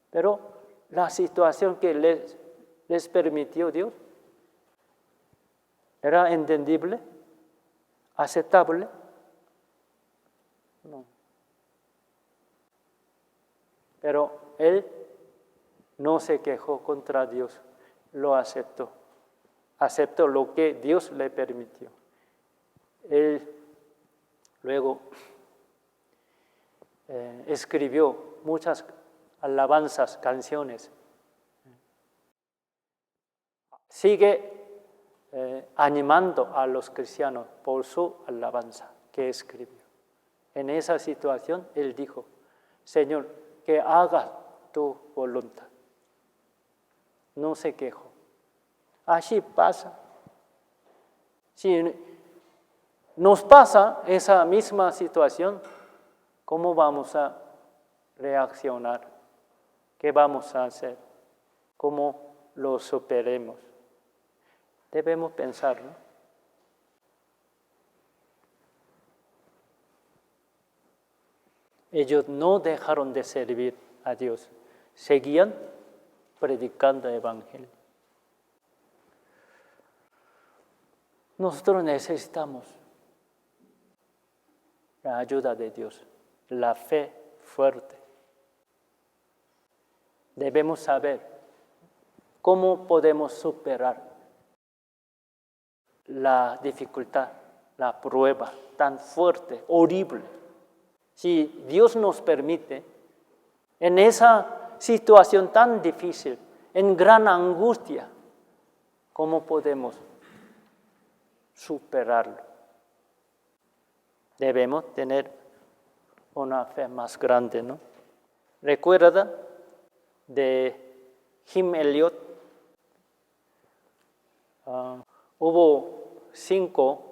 pero la situación que les permitió Dios era entendible, aceptable. No. Pero él no se quejó contra Dios, lo aceptó. Aceptó lo que Dios le permitió. Él Luego escribió muchas alabanzas, canciones. Sigue animando a los cristianos por su alabanza que escribió. En esa situación, él dijo, Señor, que hagas tu voluntad. No se quejó. Así pasa. Si nos pasa esa misma situación, ¿cómo vamos a reaccionar? ¿Qué vamos a hacer? ¿Cómo lo superemos? Debemos pensar, ¿no? Ellos no dejaron de servir a Dios, seguían predicando el Evangelio. Nosotros necesitamos la ayuda de Dios, la fe fuerte. Debemos saber cómo podemos superar la dificultad, la prueba tan fuerte, horrible. Si Dios nos permite, en esa situación tan difícil, en gran angustia, ¿cómo podemos superarlo? Debemos tener una fe más grande, ¿no? Recuerda de Jim Elliot, hubo 5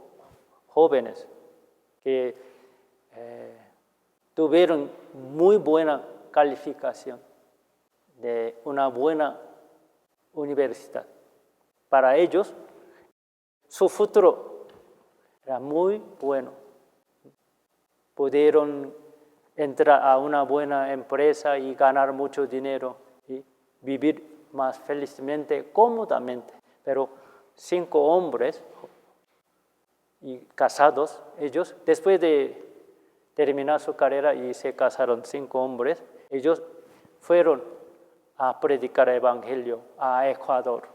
jóvenes que tuvieron muy buena calificación de una buena universidad. Para ellos, su futuro era muy bueno. Pudieron entrar a una buena empresa y ganar mucho dinero y vivir más felizmente, cómodamente. Pero 5 hombres y casados, ellos, después de terminar su carrera y se casaron 5 hombres, ellos fueron a predicar el Evangelio a Ecuador,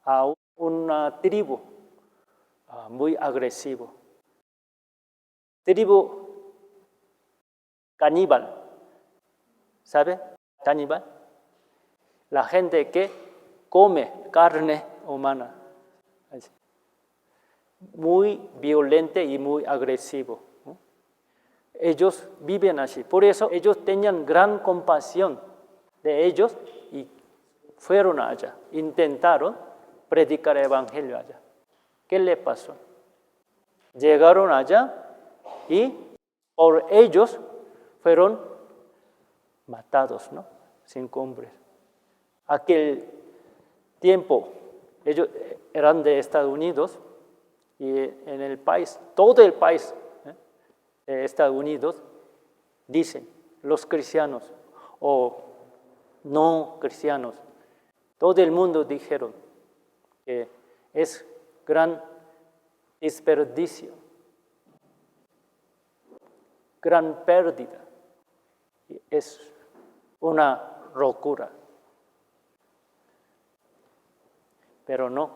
a una tribu muy agresiva, tribu caníbal, ¿sabe? Caníbal, la gente que come carne humana, muy violento y muy agresivo. Ellos viven así, por eso ellos tenían gran compasión de ellos y fueron allá, intentaron predicar el Evangelio allá. ¿Qué le pasó? Llegaron allá y por ellos fueron matados, ¿no? 5 hombres. Aquel tiempo ellos eran de Estados Unidos y en el país, todo el país de Estados Unidos, dicen los cristianos o no cristianos, todo el mundo dijeron que es gran desperdicio, gran pérdida, es una locura. Pero no,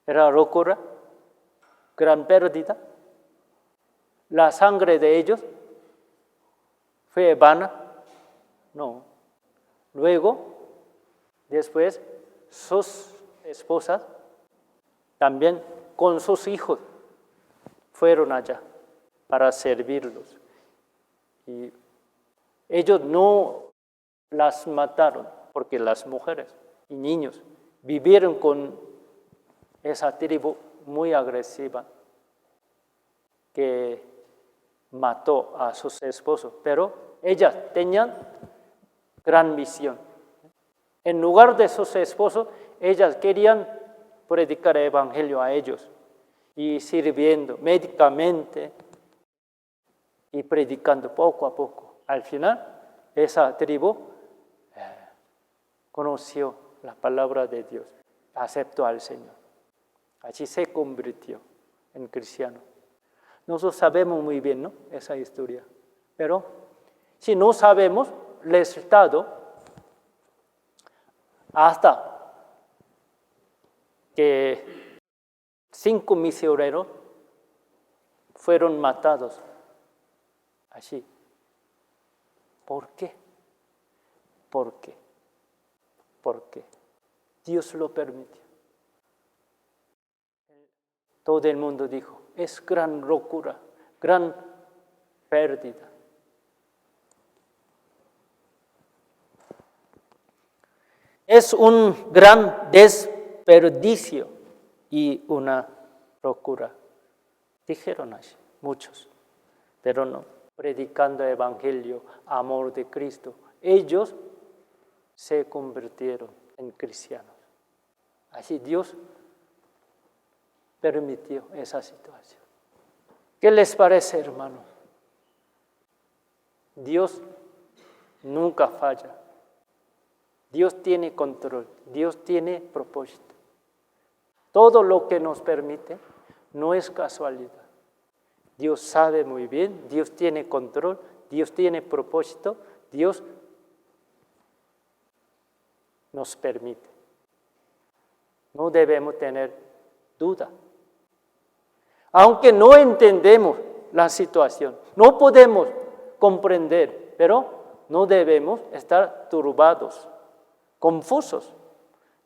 era locura, gran pérdida. La sangre de ellos fue vana, no. Luego, después, sus esposas también con sus hijos fueron allá para servirlos. Y ellos no las mataron porque las mujeres y niños vivieron con esa tribu muy agresiva que mató a sus esposos, pero ellas tenían gran misión. En lugar de sus esposos, ellas querían predicar el Evangelio a ellos y sirviendo médicamente y predicando poco a poco. Al final, esa tribu conoció la palabra de Dios, aceptó al Señor. Así se convirtió en cristiano. Nosotros sabemos muy bien, ¿no?, esa historia. Pero si no sabemos el resultado, hasta que 5 misioneros fueron matados. Así. ¿Por qué? ¿Por qué? ¿Por qué? Dios lo permitió. Todo el mundo dijo, es gran locura, gran pérdida. Es un gran desperdicio y una locura. Dijeron así, muchos, pero no, predicando el evangelio, amor de Cristo. Ellos se convirtieron en cristianos. Así Dios permitió esa situación. ¿Qué les parece, hermanos? Dios nunca falla. Dios tiene control, Dios tiene propósito. Todo lo que nos permite no es casualidad. Dios sabe muy bien, Dios tiene control, Dios tiene propósito, Dios nos permite. No debemos tener duda. Aunque no entendemos la situación, no podemos comprender, pero no debemos estar turbados, confusos.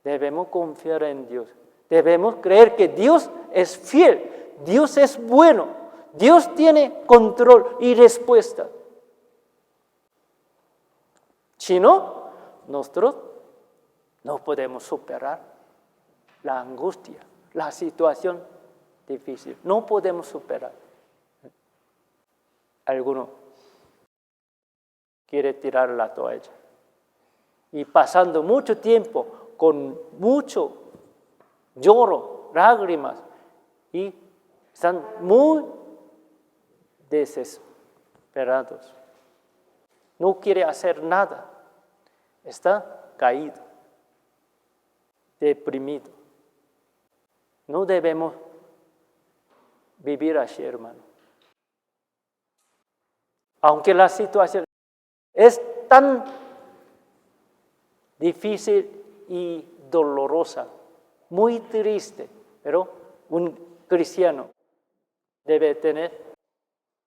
Debemos confiar en Dios. Debemos creer que Dios es fiel, Dios es bueno, Dios tiene control y respuesta. Si no, nosotros no podemos superar la angustia, la situación difícil. No podemos superar. Alguno quiere tirar la toalla. Y pasando mucho tiempo con mucho lloro, lágrimas, y están muy desesperados. No quiere hacer nada. Está caído, deprimido. No debemos vivir así, hermano. Aunque la situación es tan difícil y dolorosa, muy triste, pero un cristiano debe tener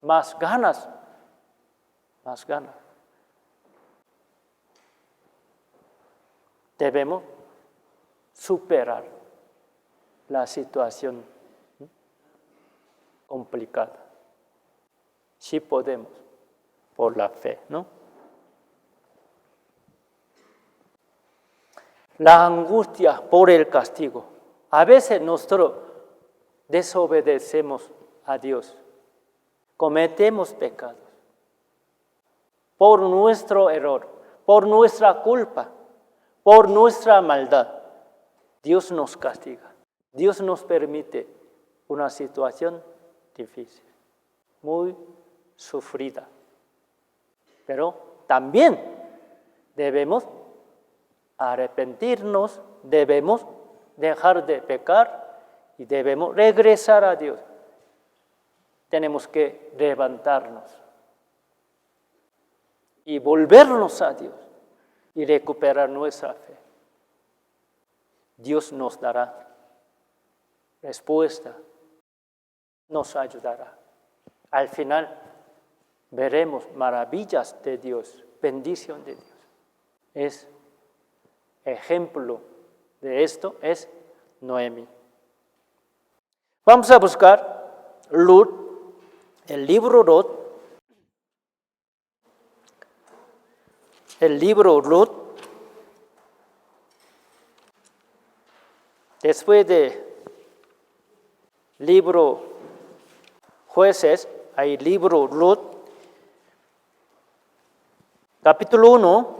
más ganas, más ganas. Debemos superar la situación complicada. Si podemos, por la fe, ¿no? La angustia por el castigo. A veces nosotros desobedecemos a Dios, cometemos pecados por nuestro error, por nuestra culpa, por nuestra maldad. Dios nos castiga, Dios nos permite una situación difícil, muy sufrida. Pero también debemos arrepentirnos, debemos dejar de pecar y debemos regresar a Dios. Tenemos que levantarnos y volvernos a Dios y recuperar nuestra fe. Dios nos dará respuesta, nos ayudará. Al final veremos maravillas de Dios, bendición de Dios. Es ejemplo de esto es Noemí. Vamos a buscar Ruth, el libro Ruth. El libro Ruth. Después de libro Jueces, hay libro Ruth. Capítulo 1.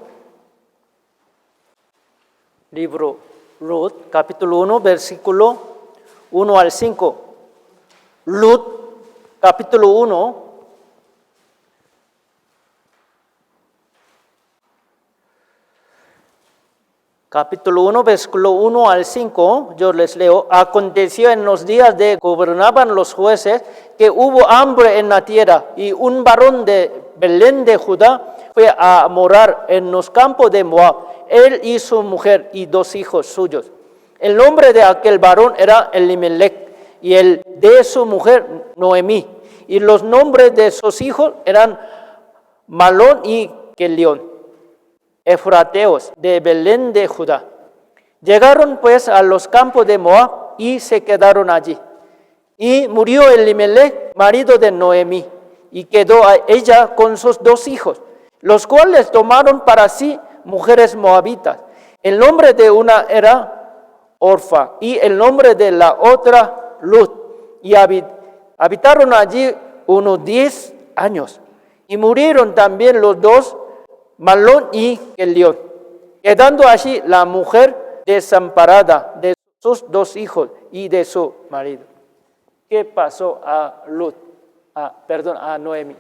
Libro Ruth, capítulo 1, versículo 1 al 5. Ruth, capítulo 1. Capítulo 1, versículo 1 al 5, yo les leo. Aconteció en los días de gobernaban los jueces que hubo hambre en la tierra, y un varón de Belén de Judá fue a morar en los campos de Moab, él y su mujer y 2 hijos suyos. El nombre de aquel varón era Elimelech, y el de su mujer Noemí. y los nombres de sus hijos eran Malón y Kelión, efrateos de Belén de Judá. Llegaron pues a los campos de Moab y se quedaron allí. Y murió Elimelech, marido de Noemí, y quedó a ella con sus 2 hijos, los cuales tomaron para sí mujeres moabitas. El nombre de una era Orfa y el nombre de la otra Lut. Y habitaron allí unos 10 años. Y murieron también los 2, Malón y Kelión, quedando allí la mujer desamparada de sus 2 hijos y de su marido. ¿Qué pasó a a Noemí?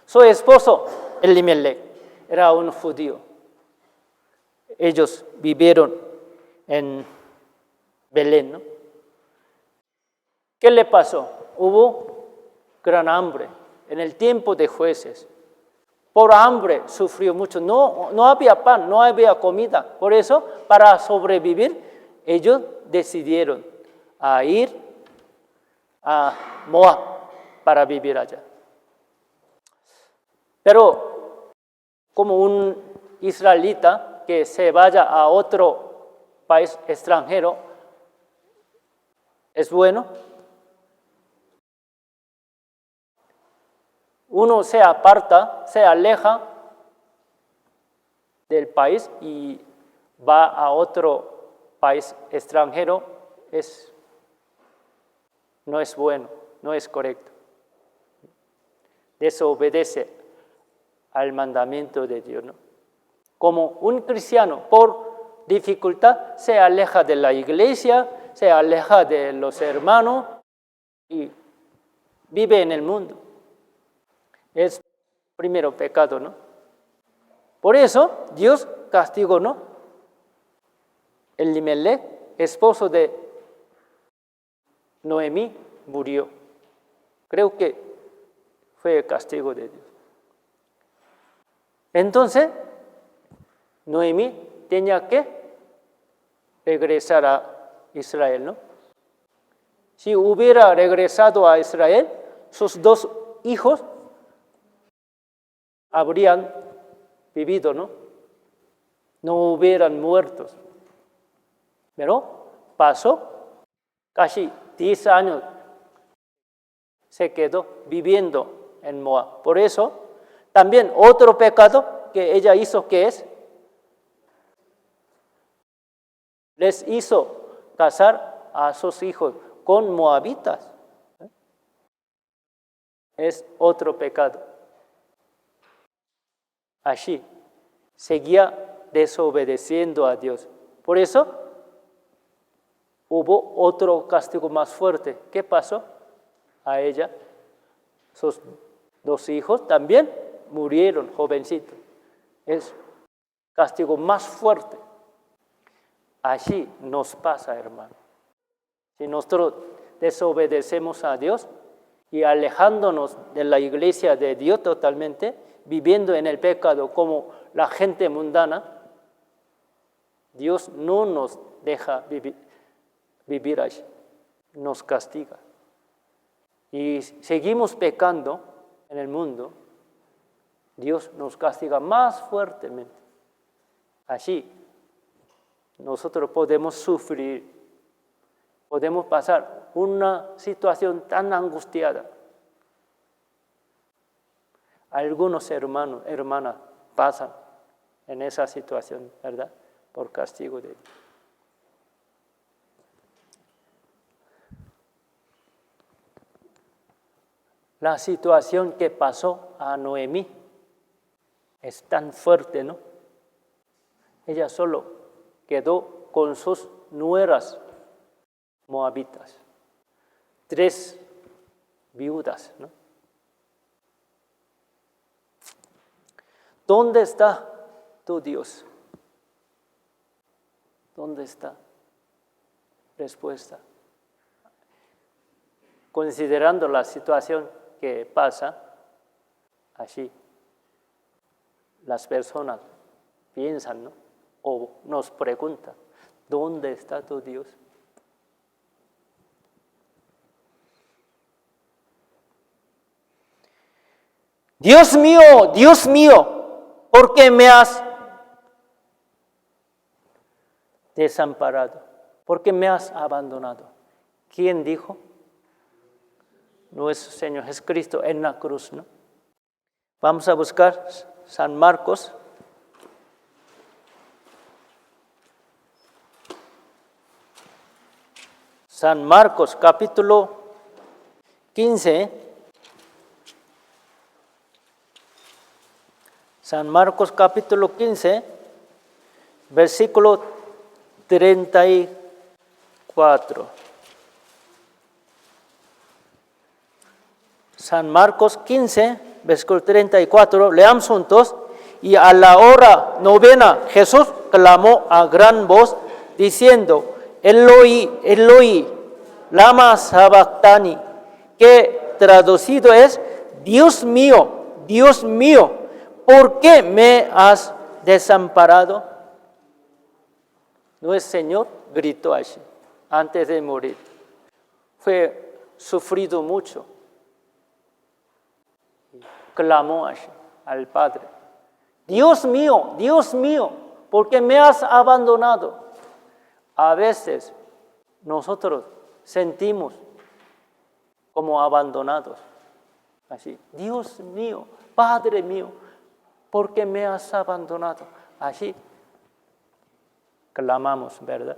Su esposo Elimelech era un judío. Ellos vivieron en Belén, ¿no? ¿Qué le pasó? Hubo gran hambre en el tiempo de Jueces. Por hambre sufrió mucho. No había pan, no había comida. Por eso, para sobrevivir, ellos decidieron ir a Moab para vivir allá. Pero como un israelita que se vaya a otro país extranjero, ¿es bueno? Uno se aparta, se aleja del país y va a otro país extranjero, no es bueno, no es correcto. Desobedece al mandamiento de Dios, ¿no? Como un cristiano, por dificultad, se aleja de la iglesia, se aleja de los hermanos y vive en el mundo. Es primero pecado, ¿no? Por eso Dios castigó, ¿no? Elimelech, esposo de Noemí, murió. Creo que fue el castigo de Dios. Entonces, Noemí tenía que regresar a Israel, ¿no? Si hubiera regresado a Israel, sus 2 hijos habrían vivido, ¿no? No hubieran muerto. Pero pasó casi 10 años, se quedó viviendo en Moab. Por eso, también otro pecado que ella hizo, que es, les hizo casar a sus hijos con moabitas. Es otro pecado. Así, seguía desobedeciendo a Dios. Por eso, hubo otro castigo más fuerte. ¿Qué pasó a ella? Sus 2 hijos también murieron jovencitos. Es castigo más fuerte. Así nos pasa, hermano. Si nosotros desobedecemos a Dios y alejándonos de la iglesia de Dios totalmente, viviendo en el pecado como la gente mundana, Dios no nos deja vivir allí, nos castiga. Y seguimos pecando en el mundo, Dios nos castiga más fuertemente. Así, nosotros podemos sufrir, podemos pasar una situación tan angustiada. Algunos hermanos, hermanas pasan en esa situación, ¿verdad? Por castigo de Dios. La situación que pasó a Noemí es tan fuerte, ¿no? Ella solo quedó con sus nueras moabitas, 3 viudas, ¿no? ¿Dónde está tu Dios? ¿Dónde está? Respuesta. Considerando la situación que pasa, así, las personas piensan, ¿no? O nos preguntan, ¿dónde está tu Dios? Dios mío, ¿por qué me has desamparado? ¿Por qué me has abandonado? ¿Quién dijo? Nuestro Señor Jesucristo en la cruz, ¿no? Vamos a buscar San Marcos. San Marcos, capítulo 15. San Marcos, capítulo 15, versículo 34. San Marcos 15, versículo 34, leamos juntos. Y a la hora novena Jesús clamó a gran voz diciendo, Eloi, Eloi, lama sabactani, que traducido es, Dios mío, ¿por qué me has desamparado? Nuestro Señor gritó así, antes de morir. Fue sufrido mucho. Clamó así al Padre. Dios mío, ¿por qué me has abandonado? A veces nosotros sentimos como abandonados. Así, Dios mío, Padre mío, ¿por qué me has abandonado? Así clamamos, ¿verdad?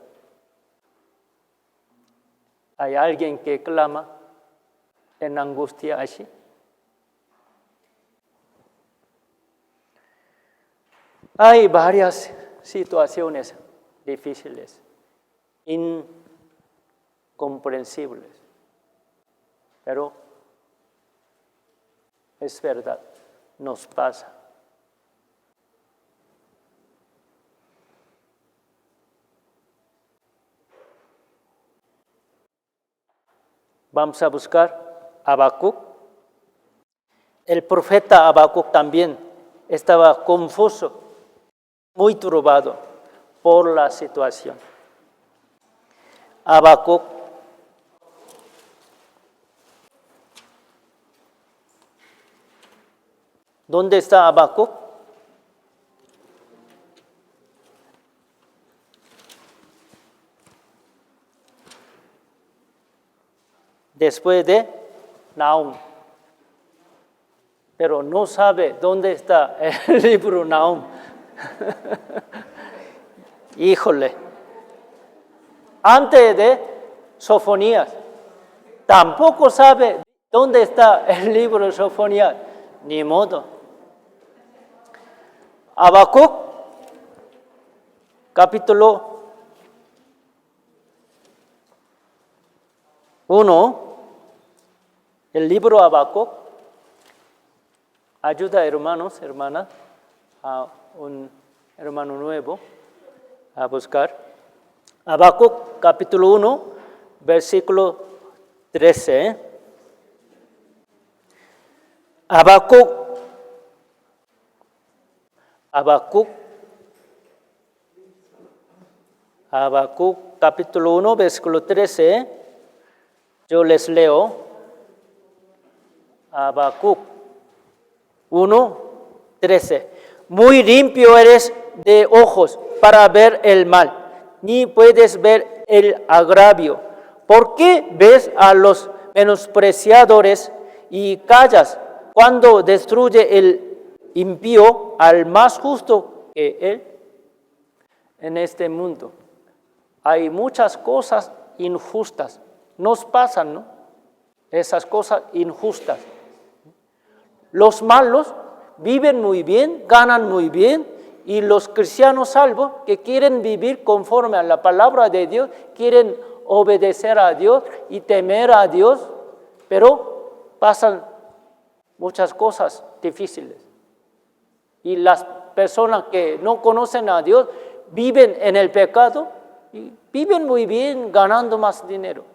¿Hay alguien que clama en angustia así? Hay varias situaciones difíciles, incomprensibles, pero es verdad, nos pasa. Vamos a buscar Habacuc. El profeta Habacuc también estaba confuso, muy turbado por la situación. Habacuc, ¿dónde está Habacuc? Después de Nahum. Pero no sabe dónde está el libro Nahum. Híjole. Antes de Sofonías. Tampoco sabe dónde está el libro de Sofonías. Ni modo. Habacuc, capítulo 1. El libro Habacuc ayuda a hermanos, hermanas, a un hermano nuevo a buscar. Habacuc, capítulo 1, versículo 13. Habacuc, capítulo 1, versículo 13. Yo les leo. Habacuc 1:13. Muy limpio eres de ojos para ver el mal, ni puedes ver el agravio. ¿Por qué ves a los menospreciadores y callas cuando destruye el impío al más justo que él? En este mundo hay muchas cosas injustas. Nos pasan, ¿no? Esas cosas injustas. Los malos viven muy bien, ganan muy bien, y los cristianos salvos que quieren vivir conforme a la palabra de Dios, quieren obedecer a Dios y temer a Dios, pero pasan muchas cosas difíciles. Y las personas que no conocen a Dios viven en el pecado y viven muy bien ganando más dinero.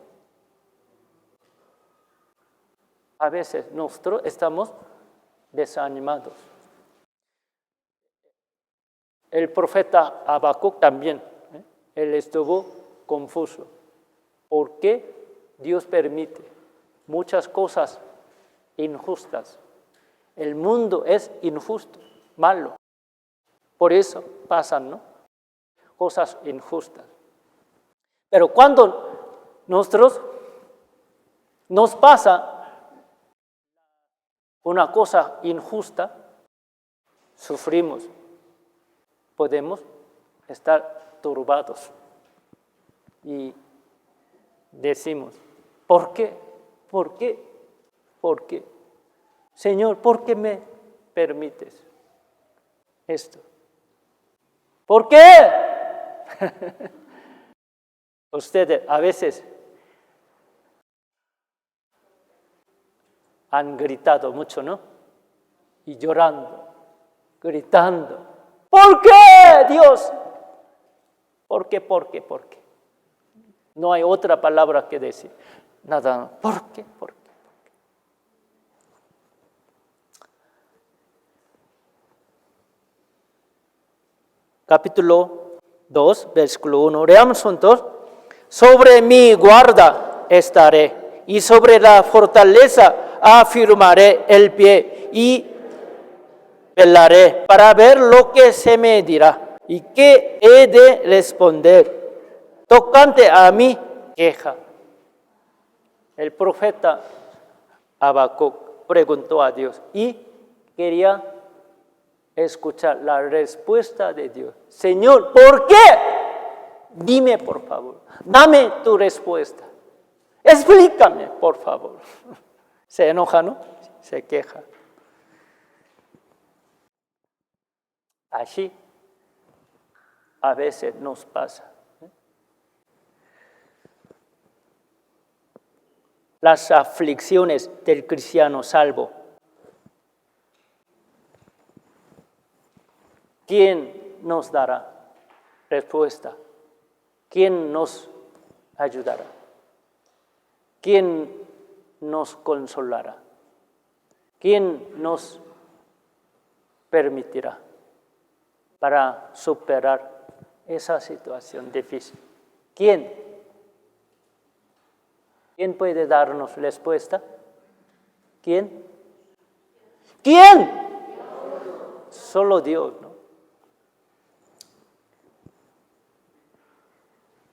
A veces nosotros estamos desanimados. El profeta Habacuc también, él estuvo confuso. ¿Por qué Dios permite muchas cosas injustas El mundo es injusto, malo. Por eso pasan, ¿no?, cosas injustas. Pero cuando nos pasa una cosa injusta, sufrimos, podemos estar turbados y decimos, ¿por qué? ¿Por qué? ¿Por qué? Señor, ¿por qué me permites esto? ¿Por qué? Ustedes a veces han gritado mucho, ¿no? Y llorando, gritando. ¿Por qué, Dios? ¿Por qué, por qué, por qué? No hay otra palabra que decir. Nada, ¿por qué, por qué? Capítulo 2, versículo 1. Leamos juntos. Sobre mi guarda estaré, y sobre la fortaleza afirmaré el pie, y velaré para ver lo que se me dirá, y qué he de responder tocante a mi queja. El profeta Habacuc preguntó a Dios y quería escuchar la respuesta de Dios. Señor, ¿por qué? Dime, por favor, dame tu respuesta. Explícame, por favor. Se enoja, ¿no? Se queja. Así a veces nos pasa. Las aflicciones del cristiano salvo. ¿Quién nos dará respuesta? ¿Quién nos ayudará? ¿Quién nos consolará? ¿Quién nos permitirá para superar esa situación difícil? ¿Quién? ¿Quién puede darnos respuesta? ¿Quién? ¿Quién? Solo Dios, ¿no?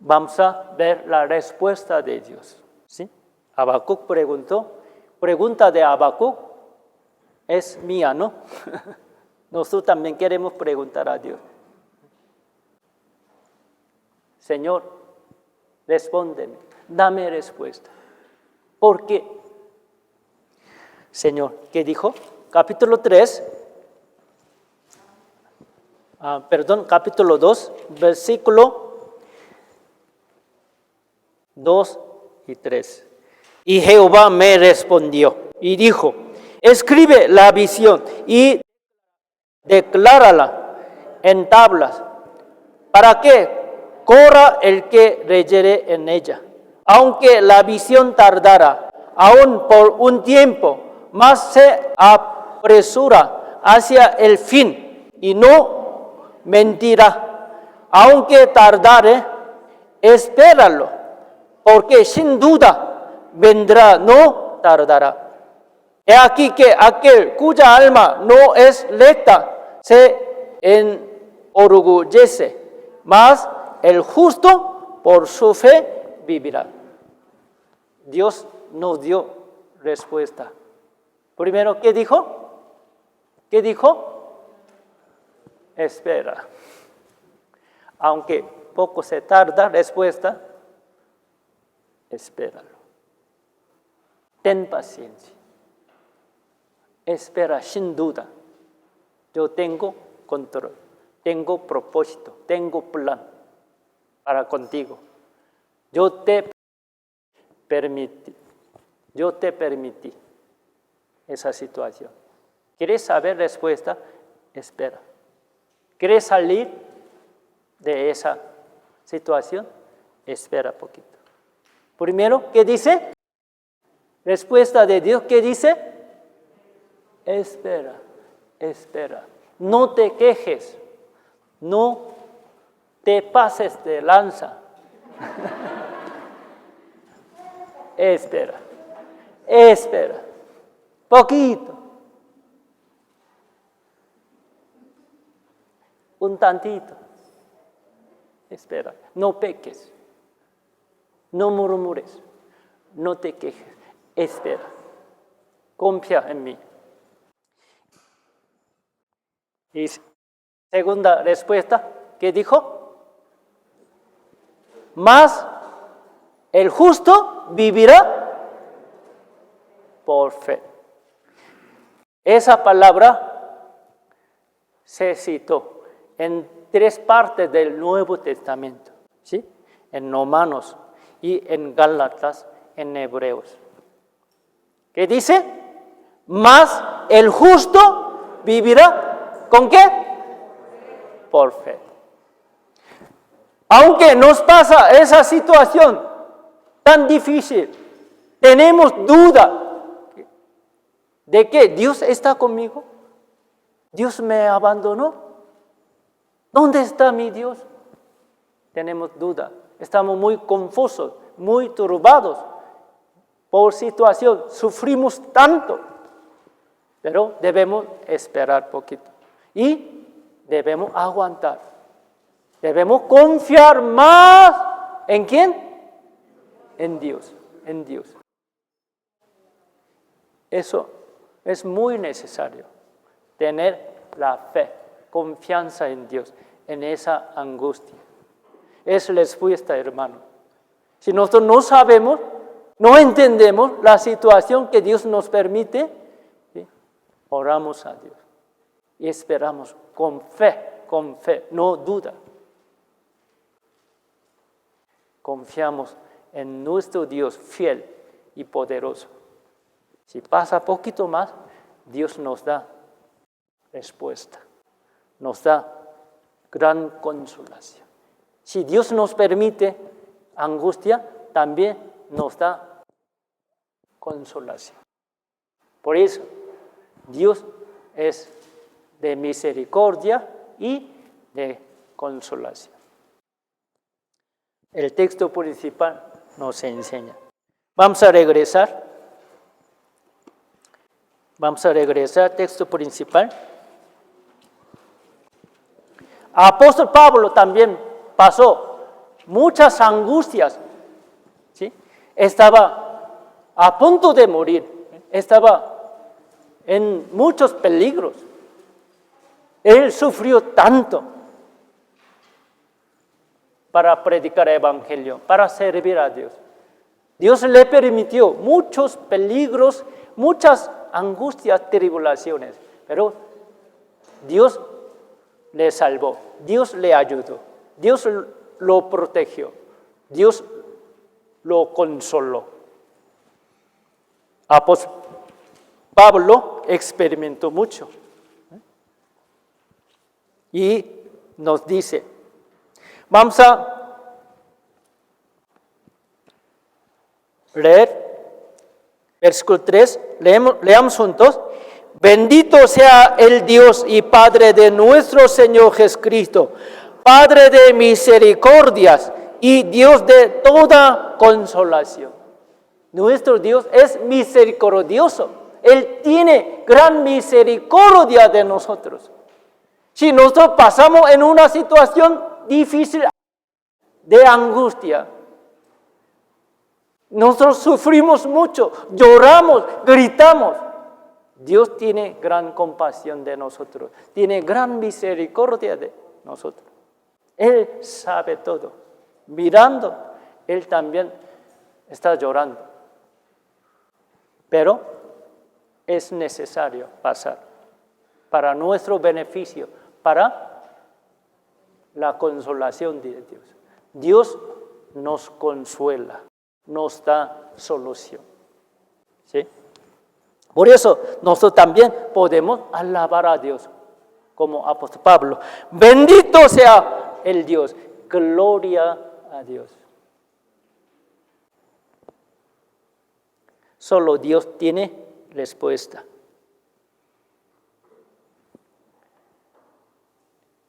Vamos a ver la respuesta de Dios, ¿sí? Habacuc pregunta de Habacuc es mía, ¿no? Nosotros también queremos preguntar a Dios. Señor, respóndeme, dame respuesta. ¿Por qué? Señor, ¿qué dijo? Capítulo 2, versículo 2 y 3. Y Jehová me respondió y dijo, escribe la visión y declárala en tablas, para que corra el que leyere en ella. Aunque la visión tardara, aún por un tiempo, más se apresura hacia el fin y no mentirá. Aunque tardare, espéralo, porque sin duda vendrá, no tardará. He aquí que aquel cuya alma no es recta se enorgullece, mas el justo por su fe vivirá. Dios nos dio respuesta. Primero, ¿qué dijo? ¿Qué dijo? Espera. Aunque poco se tarda, respuesta, espéralo. Ten paciencia. Espera sin duda. Yo tengo control, tengo propósito, tengo plan para contigo. Yo te permití esa situación. ¿Quieres saber respuesta? Espera. ¿Quieres salir de esa situación? Espera poquito. Primero, ¿qué dice? Respuesta de Dios, ¿qué dice? Espera, espera. No te quejes, no te pases de lanza. Espera, espera, poquito, un tantito. Espera, no peques, no murmures, no te quejes, espera, confía en mí. Y segunda respuesta, ¿qué dijo? Mas el justo vivirá por fe. Esa palabra se citó en 3 partes del Nuevo Testamento, ¿sí? En Romanos y en Gálatas, en Hebreos. ¿Qué dice? Mas el justo vivirá, ¿con qué? Por fe. Aunque nos pasa esa situación tan difícil, tenemos duda de que Dios está conmigo, Dios me abandonó, ¿dónde está mi Dios? Tenemos duda, estamos muy confusos, muy turbados por situación, sufrimos tanto, pero debemos esperar poquito y debemos aguantar, debemos confiar más ¿en quién? En Dios, en Dios. Eso es muy necesario, tener la fe, confianza en Dios, en esa angustia. Es la respuesta, hermano. Si nosotros no sabemos, no entendemos la situación que Dios nos permite, ¿sí? Oramos a Dios y esperamos con fe, no duda. Confiamos en nuestro Dios fiel y poderoso. Si pasa poquito más, Dios nos da respuesta, nos da gran consolación. Si Dios nos permite angustia, también nos da consolación. Por eso, Dios es de misericordia y de consolación. El texto principal nos enseña. Vamos a regresar. Vamos a regresar al texto principal. Apóstol Pablo también pasó muchas angustias, ¿sí? Estaba a punto de morir, estaba en muchos peligros. Él sufrió tanto para predicar el evangelio, para servir a Dios. Dios le permitió muchos peligros, muchas angustias, tribulaciones, pero Dios le salvó, Dios le ayudó, Dios lo protegió, Dios lo consoló. Apóstol Pablo experimentó mucho y nos dice, vamos a leer versículo 3, leamos juntos. Bendito sea el Dios y Padre de nuestro Señor Jesucristo, Padre de misericordias y Dios de toda consolación. Nuestro Dios es misericordioso. Él tiene gran misericordia de nosotros. Si nosotros pasamos en una situación difícil de angustia, nosotros sufrimos mucho, lloramos, gritamos. Dios tiene gran compasión de nosotros, tiene gran misericordia de nosotros. Él sabe todo. Mirando, Él también está llorando. Pero es necesario pasar para nuestro beneficio, para la consolación de Dios. Dios nos consuela, nos da solución. ¿Sí? Por eso nosotros también podemos alabar a Dios, como apóstol Pablo. Bendito sea el Dios, gloria a Dios. Solo Dios tiene respuesta.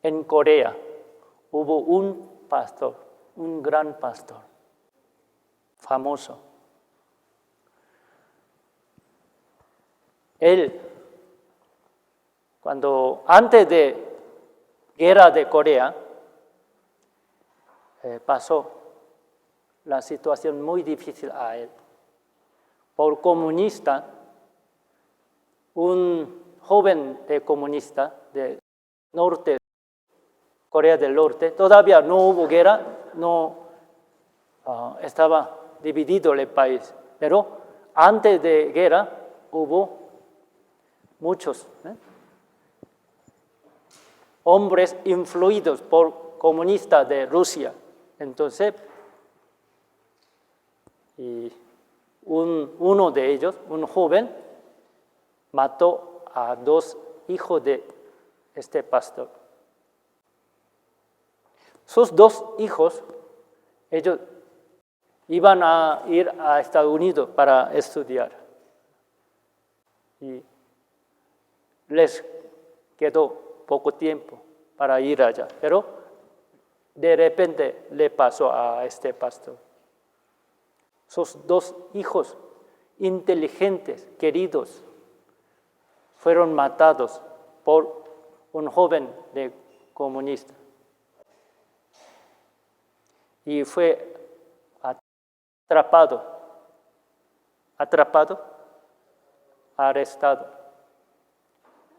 En Corea hubo un pastor, un gran pastor, famoso. Él, antes de guerra de Corea, pasó la situación muy difícil a él. Por comunista, un joven comunista de norte, Corea del Norte, todavía no hubo guerra, no estaba dividido el país, pero antes de guerra hubo muchos hombres influidos por comunistas de Rusia. Entonces, uno de ellos, un joven, mató a 2 hijos de este pastor. Sus 2 hijos, ellos iban a ir a Estados Unidos para estudiar. Y les quedó poco tiempo para ir allá, pero de repente le pasó a este pastor. Sus 2 hijos inteligentes, queridos, fueron matados por un joven comunista. Y fue arrestado.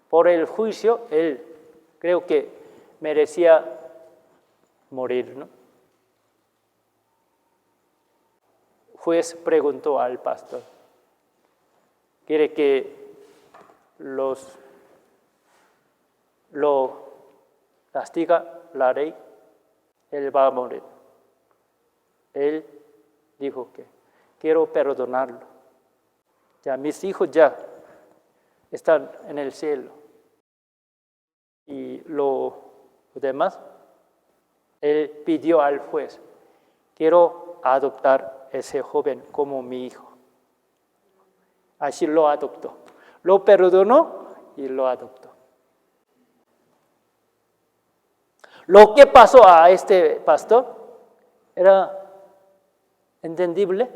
Por el juicio, él creo que merecía morir, ¿no? Juez preguntó al pastor, ¿quiere que lo castiga la ley? Él va a morir. Él dijo que quiero perdonarlo. Ya mis hijos ya están en el cielo. Y lo demás, él pidió al juez, quiero adoptar a ese joven como mi hijo. Así lo adoptó. Lo perdonó y lo adoptó. Lo que pasó a este pastor era entendible.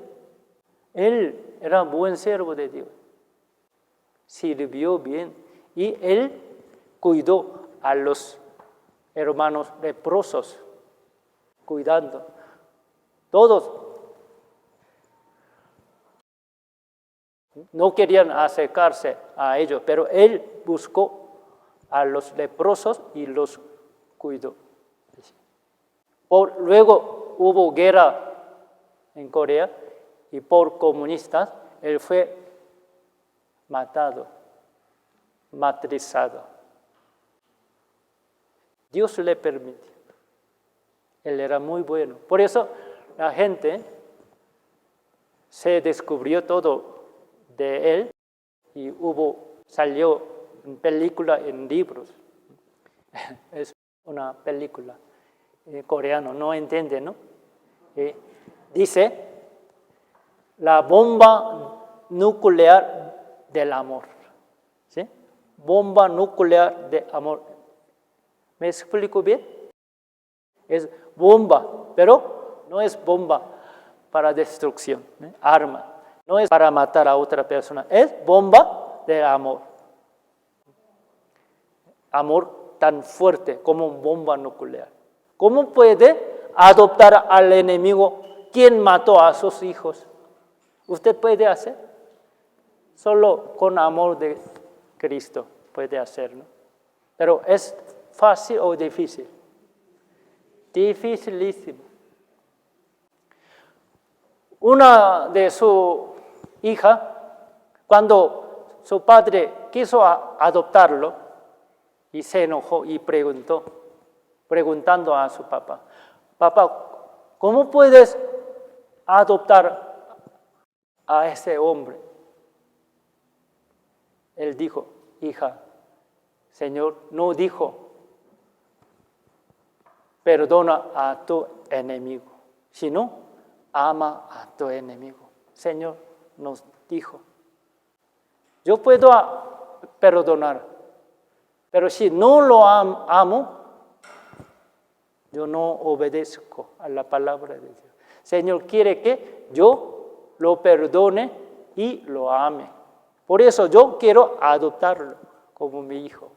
Él era buen siervo de Dios. Sirvió bien y él cuidó a los hermanos leprosos, cuidando. Todos no querían acercarse a ellos, pero él buscó a los leprosos y los cuidó. Luego hubo guerra en Corea y por comunistas él fue matado, martirizado. Dios le permitió. Él era muy bueno. Por eso la gente se descubrió todo de él y salió en película, en libros. Es una película coreana, no entiende, ¿no? Dice, la bomba nuclear del amor. ¿Sí? Bomba nuclear de amor. ¿Me explico bien? Es bomba, pero no es bomba para destrucción, arma. No es para matar a otra persona, es bomba de amor. Amor tan fuerte como bomba nuclear. ¿Cómo puede adoptar al enemigo quien mató a sus hijos? ¿Usted puede hacer? Solo con amor de Cristo puede hacerlo. Pero ¿es fácil o difícil? Dificilísimo. Una de su hija, cuando su padre quiso adoptarlo, y se enojó y preguntando a su papá, papá, ¿cómo puedes adoptar a ese hombre? Él dijo, hija, Señor no dijo, perdona a tu enemigo, sino ama a tu enemigo. Señor nos dijo, yo puedo perdonar, pero si no lo amo, yo no obedezco a la palabra de Dios. Señor quiere que yo lo perdone y lo ame. Por eso yo quiero adoptarlo como mi hijo.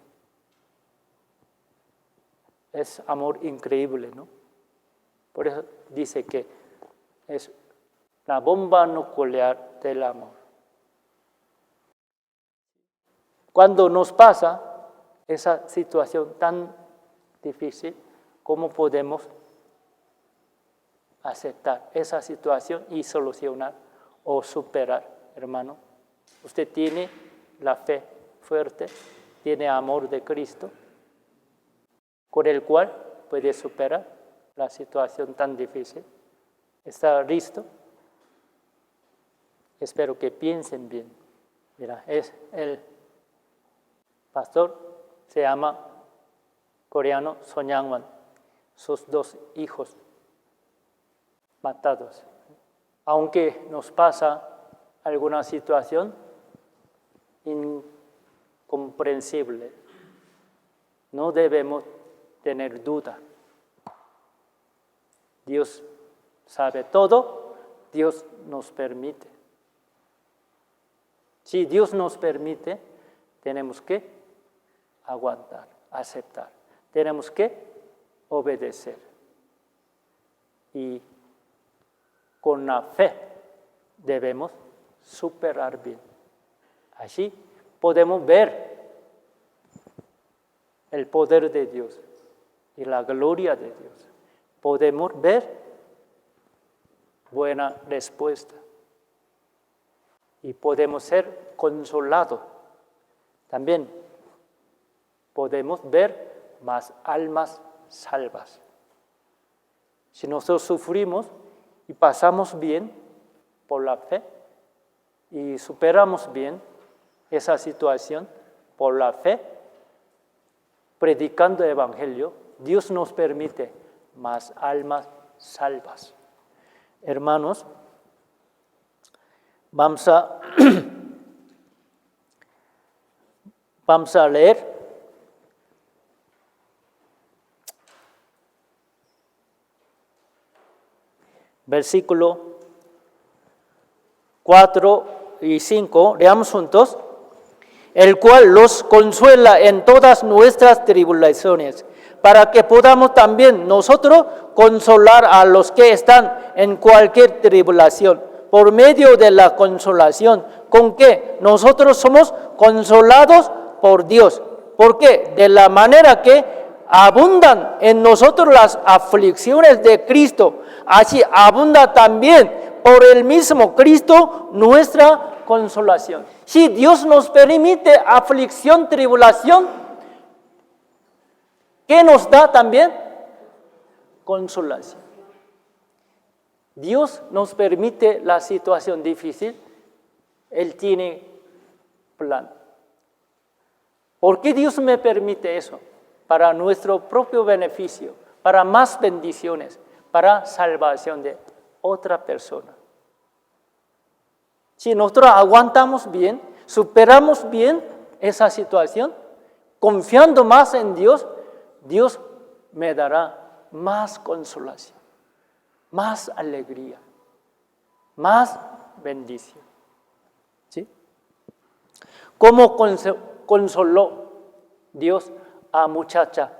es amor increíble, ¿no? Por eso dice que es la bomba nuclear del amor. Cuando nos pasa esa situación tan difícil, ¿cómo podemos aceptar esa situación y solucionar o superar, hermano? Usted tiene la fe fuerte, tiene amor de Cristo, con el cual puede superar la situación tan difícil. ¿Está listo? Espero que piensen bien. Mira, es el pastor, se llama coreano Son Yang-wan, sus 2 hijos matados. Aunque nos pasa alguna situación incomprensible, no debemos tener duda. Dios sabe todo, Dios nos permite. Si Dios nos permite, tenemos que aguantar, aceptar. Tenemos que obedecer. Y con la fe debemos superar bien. Así podemos ver el poder de Dios y la gloria de Dios. Podemos ver buena respuesta. Y podemos ser consolados. También podemos ver más almas salvas. Si nosotros sufrimos y pasamos bien por la fe y superamos bien esa situación por la fe, predicando el Evangelio, Dios nos permite más almas salvas. Hermanos, vamos a leer versículo 4 y 5, leamos juntos. El cual los consuela en todas nuestras tribulaciones, para que podamos también nosotros consolar a los que están en cualquier tribulación, por medio de la consolación con que nosotros somos consolados por Dios. ¿Por qué? De la manera que abundan en nosotros las aflicciones de Cristo, así abunda también por el mismo Cristo nuestra consolación. Si Dios nos permite aflicción, tribulación, ¿qué nos da también? Consolación. Dios nos permite la situación difícil, Él tiene plan. ¿Por qué Dios me permite eso? Para nuestro propio beneficio, para más bendiciones, para salvación de otra persona. Si nosotros aguantamos bien, superamos bien esa situación, confiando más en Dios, Dios me dará más consolación, más alegría, más bendición. ¿Sí? ¿Cómo consoló Dios a muchacha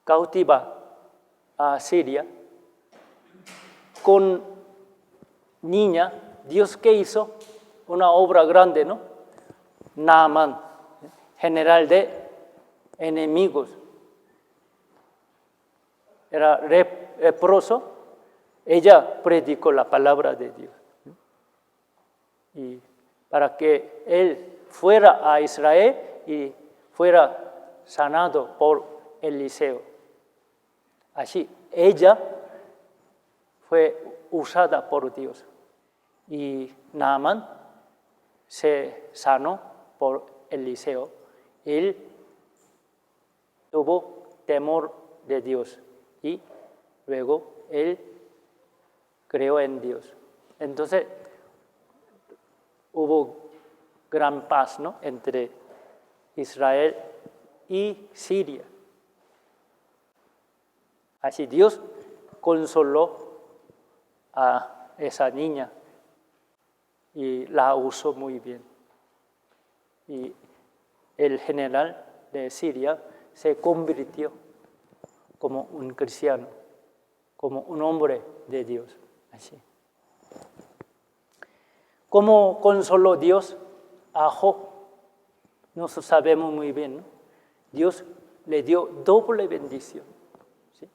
cautiva a Siria? Con niña, Dios ¿qué hizo? Una obra grande, ¿no? Naamán, general de enemigos. Era leproso, ella predicó la palabra de Dios. Y para que él fuera a Israel y fuera sanado por Eliseo. Así, ella fue usada por Dios. Y Naamán se sanó por Eliseo. Él tuvo temor de Dios y luego él creó en Dios. Entonces hubo gran paz, ¿no?, entre Israel y Siria. Así Dios consoló a esa niña y la usó muy bien. Y el general de Siria se convirtió como un cristiano, como un hombre de Dios. Así. ¿Cómo consoló Dios a Job? Nosotros sabemos muy bien, ¿no? Dios le dio doble bendición. ¿Sí?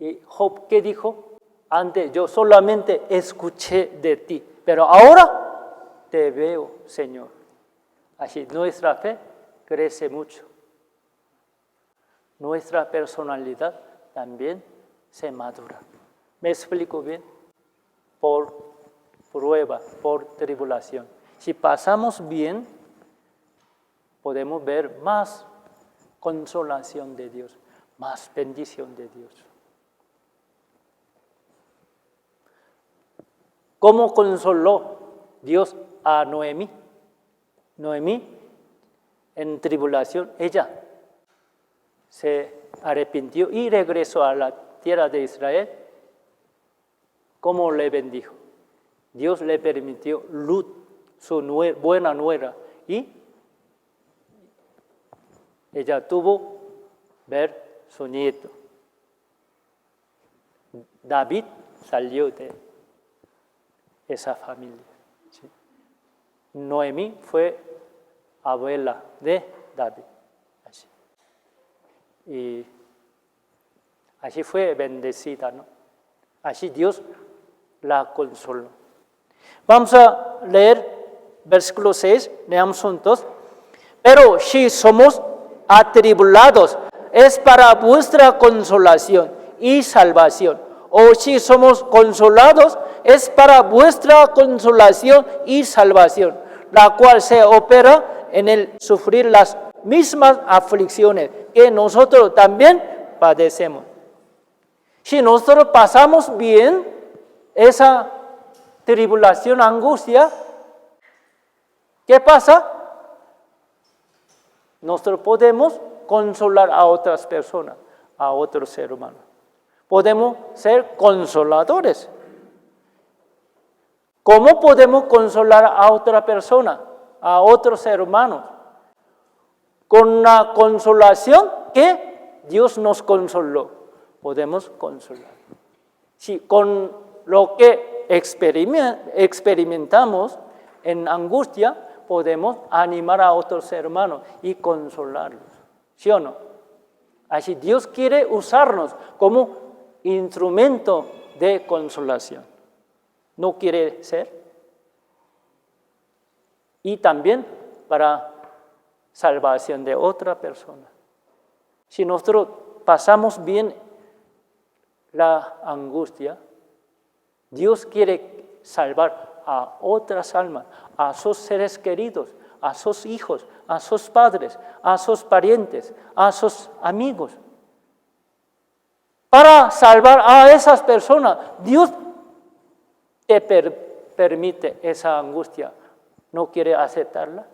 Y Job, ¿qué dijo? Antes yo solamente escuché de ti, pero ahora te veo, Señor. Así nuestra fe crece mucho. Nuestra personalidad también se madura. ¿Me explico bien? Por prueba, por tribulación. Si pasamos bien, podemos ver más consolación de Dios, más bendición de Dios. ¿Cómo consoló Dios a Noemí? Noemí, en tribulación, ella se arrepintió y regresó a la tierra de Israel. ¿Cómo le bendijo? Dios le permitió Ruth, su buena nuera, y ella tuvo ver su nieto. David salió de esa familia. ¿Sí? Noemí fue abuela de David. Así. Y así fue bendecida, ¿no? Así Dios la consoló. Vamos a leer versículo 6, leamos juntos. Pero si somos atribulados, es para vuestra consolación y salvación. O si somos consolados, es para vuestra consolación y salvación, la cual se opera en el sufrir las mismas aflicciones que nosotros también padecemos. Si nosotros pasamos bien esa tribulación, angustia, ¿qué pasa? Nosotros podemos consolar a otras personas, a otros seres humanos. Podemos ser consoladores. ¿Cómo podemos consolar a otra persona, a otro ser humano? Con la consolación que Dios nos consoló, podemos consolar. Si con lo que experimentamos en angustia, podemos animar a otros hermanos y consolarlos. ¿Sí o no? Así Dios quiere usarnos como instrumento de consolación. ¿No quiere ser? Y también para salvación de otra persona. Si nosotros pasamos bien la angustia, Dios quiere salvar a otras almas, a sus seres queridos, a sus hijos, a sus padres, a sus parientes, a sus amigos. Para salvar a esas personas, Dios te permite esa angustia. ¿No quieres aceptarla?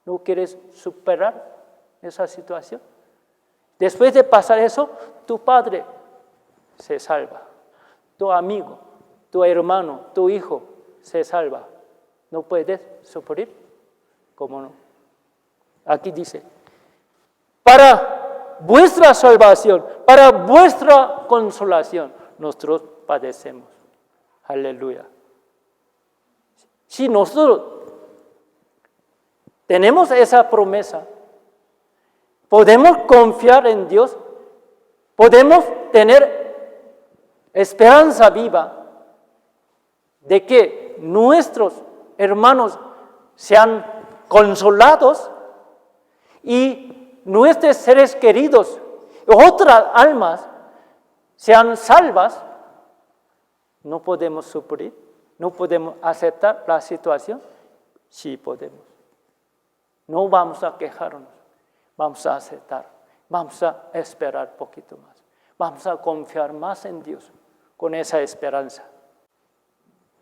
¿No quieres superar esa situación? Después de pasar eso, tu padre se salva, tu amigo, tu hermano, tu hijo se salva. ¿No puedes sufrir? ¿Cómo no? Aquí dice, para vuestra salvación, para vuestra consolación, nosotros padecemos. Aleluya. Si nosotros tenemos esa promesa, podemos confiar en Dios, podemos tener esperanza viva de que nuestros hermanos sean consolados y nuestros seres queridos, otras almas, sean salvas. ¿No podemos sufrir? ¿No podemos aceptar la situación? Sí podemos. No vamos a quejarnos, vamos a aceptar, vamos a esperar un poquito más. Vamos a confiar más en Dios con esa esperanza.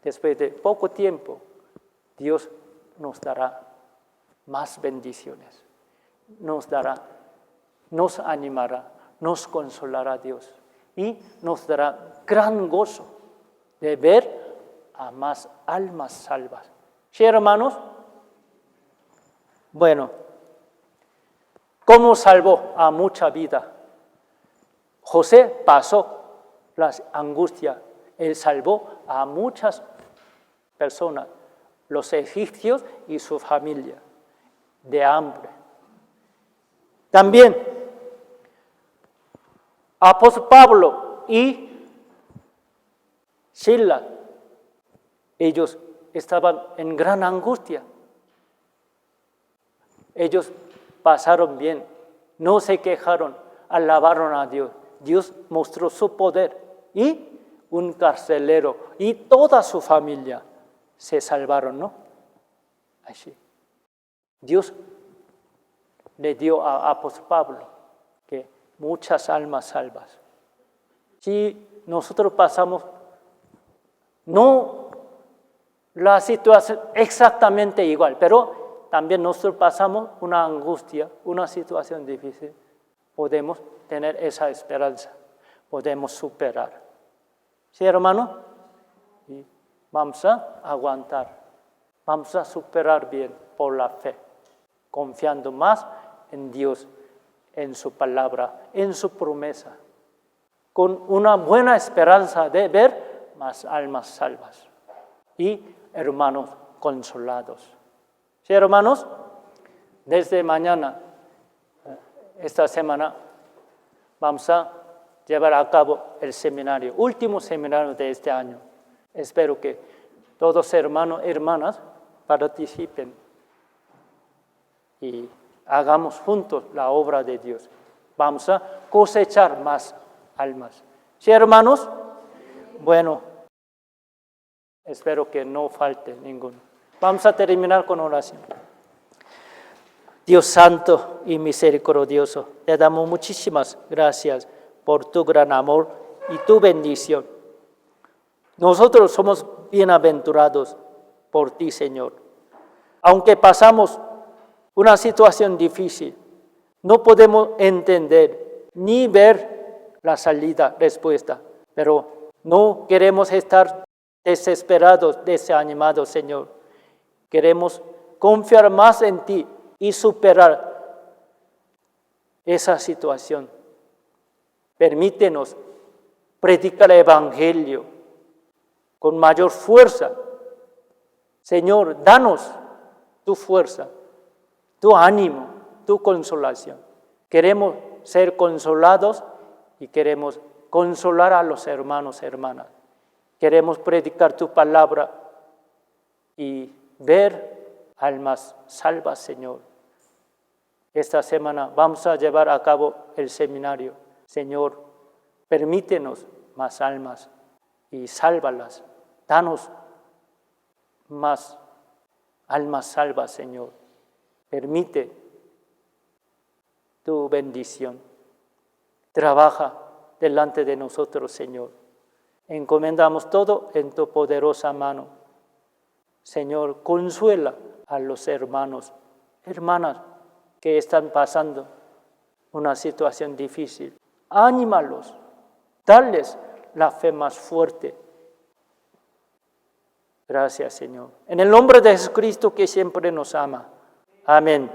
Después de poco tiempo, Dios nos dará más bendiciones, nos dará, nos animará, nos consolará Dios y nos dará gran gozo de ver a más almas salvas. ¿Sí, hermanos? Bueno, ¿cómo salvó a mucha vida José pasó las angustias. Él salvó a muchas personas, los egipcios y su familia, de hambre. También, apóstol Pablo y Silas, ellos estaban en gran angustia. Ellos pasaron bien, no se quejaron, alabaron a Dios. Dios mostró su poder y un carcelero y toda su familia se salvaron, ¿no? Así. Dios le dio a apóstol Pablo que muchas almas salvas. Si nosotros pasamos, no la situación exactamente igual, pero también nosotros pasamos una angustia, una situación difícil, podemos tener esa esperanza, podemos superar. ¿Sí, hermano? Y vamos a aguantar, vamos a superar bien por la fe, confiando más en Dios, en su palabra, en su promesa, con una buena esperanza de ver más almas salvas y hermanos consolados. ¿Sí, hermanos? Desde mañana, esta semana, vamos a llevar a cabo el seminario, último seminario de este año. Espero que todos hermanos y hermanas participen y hagamos juntos la obra de Dios. Vamos a cosechar más almas. ¿Sí, hermanos? Bueno, espero que no falte ninguno. Vamos a terminar con oración. Dios santo y misericordioso, te damos muchísimas gracias por tu gran amor y tu bendición. Nosotros somos bienaventurados por ti, Señor. Aunque pasamos una situación difícil, no podemos entender ni ver la salida, respuesta, pero no queremos estar desesperados, desanimados, Señor. Queremos confiar más en ti y superar esa situación. Permítenos predicar el Evangelio con mayor fuerza. Señor, danos tu fuerza, tu ánimo, tu consolación. Queremos ser consolados y queremos consolar a los hermanos y hermanas. Queremos predicar tu palabra y ver almas salvas, Señor. Esta semana vamos a llevar a cabo el seminario. Señor, permítenos más almas y sálvalas. Danos más almas salvas, Señor. Permite tu bendición. Trabaja delante de nosotros, Señor. Encomendamos todo en tu poderosa mano. Señor, consuela a los hermanos, hermanas que están pasando una situación difícil. Anímalos, darles la fe más fuerte. Gracias, Señor. En el nombre de Jesucristo que siempre nos ama. Amén.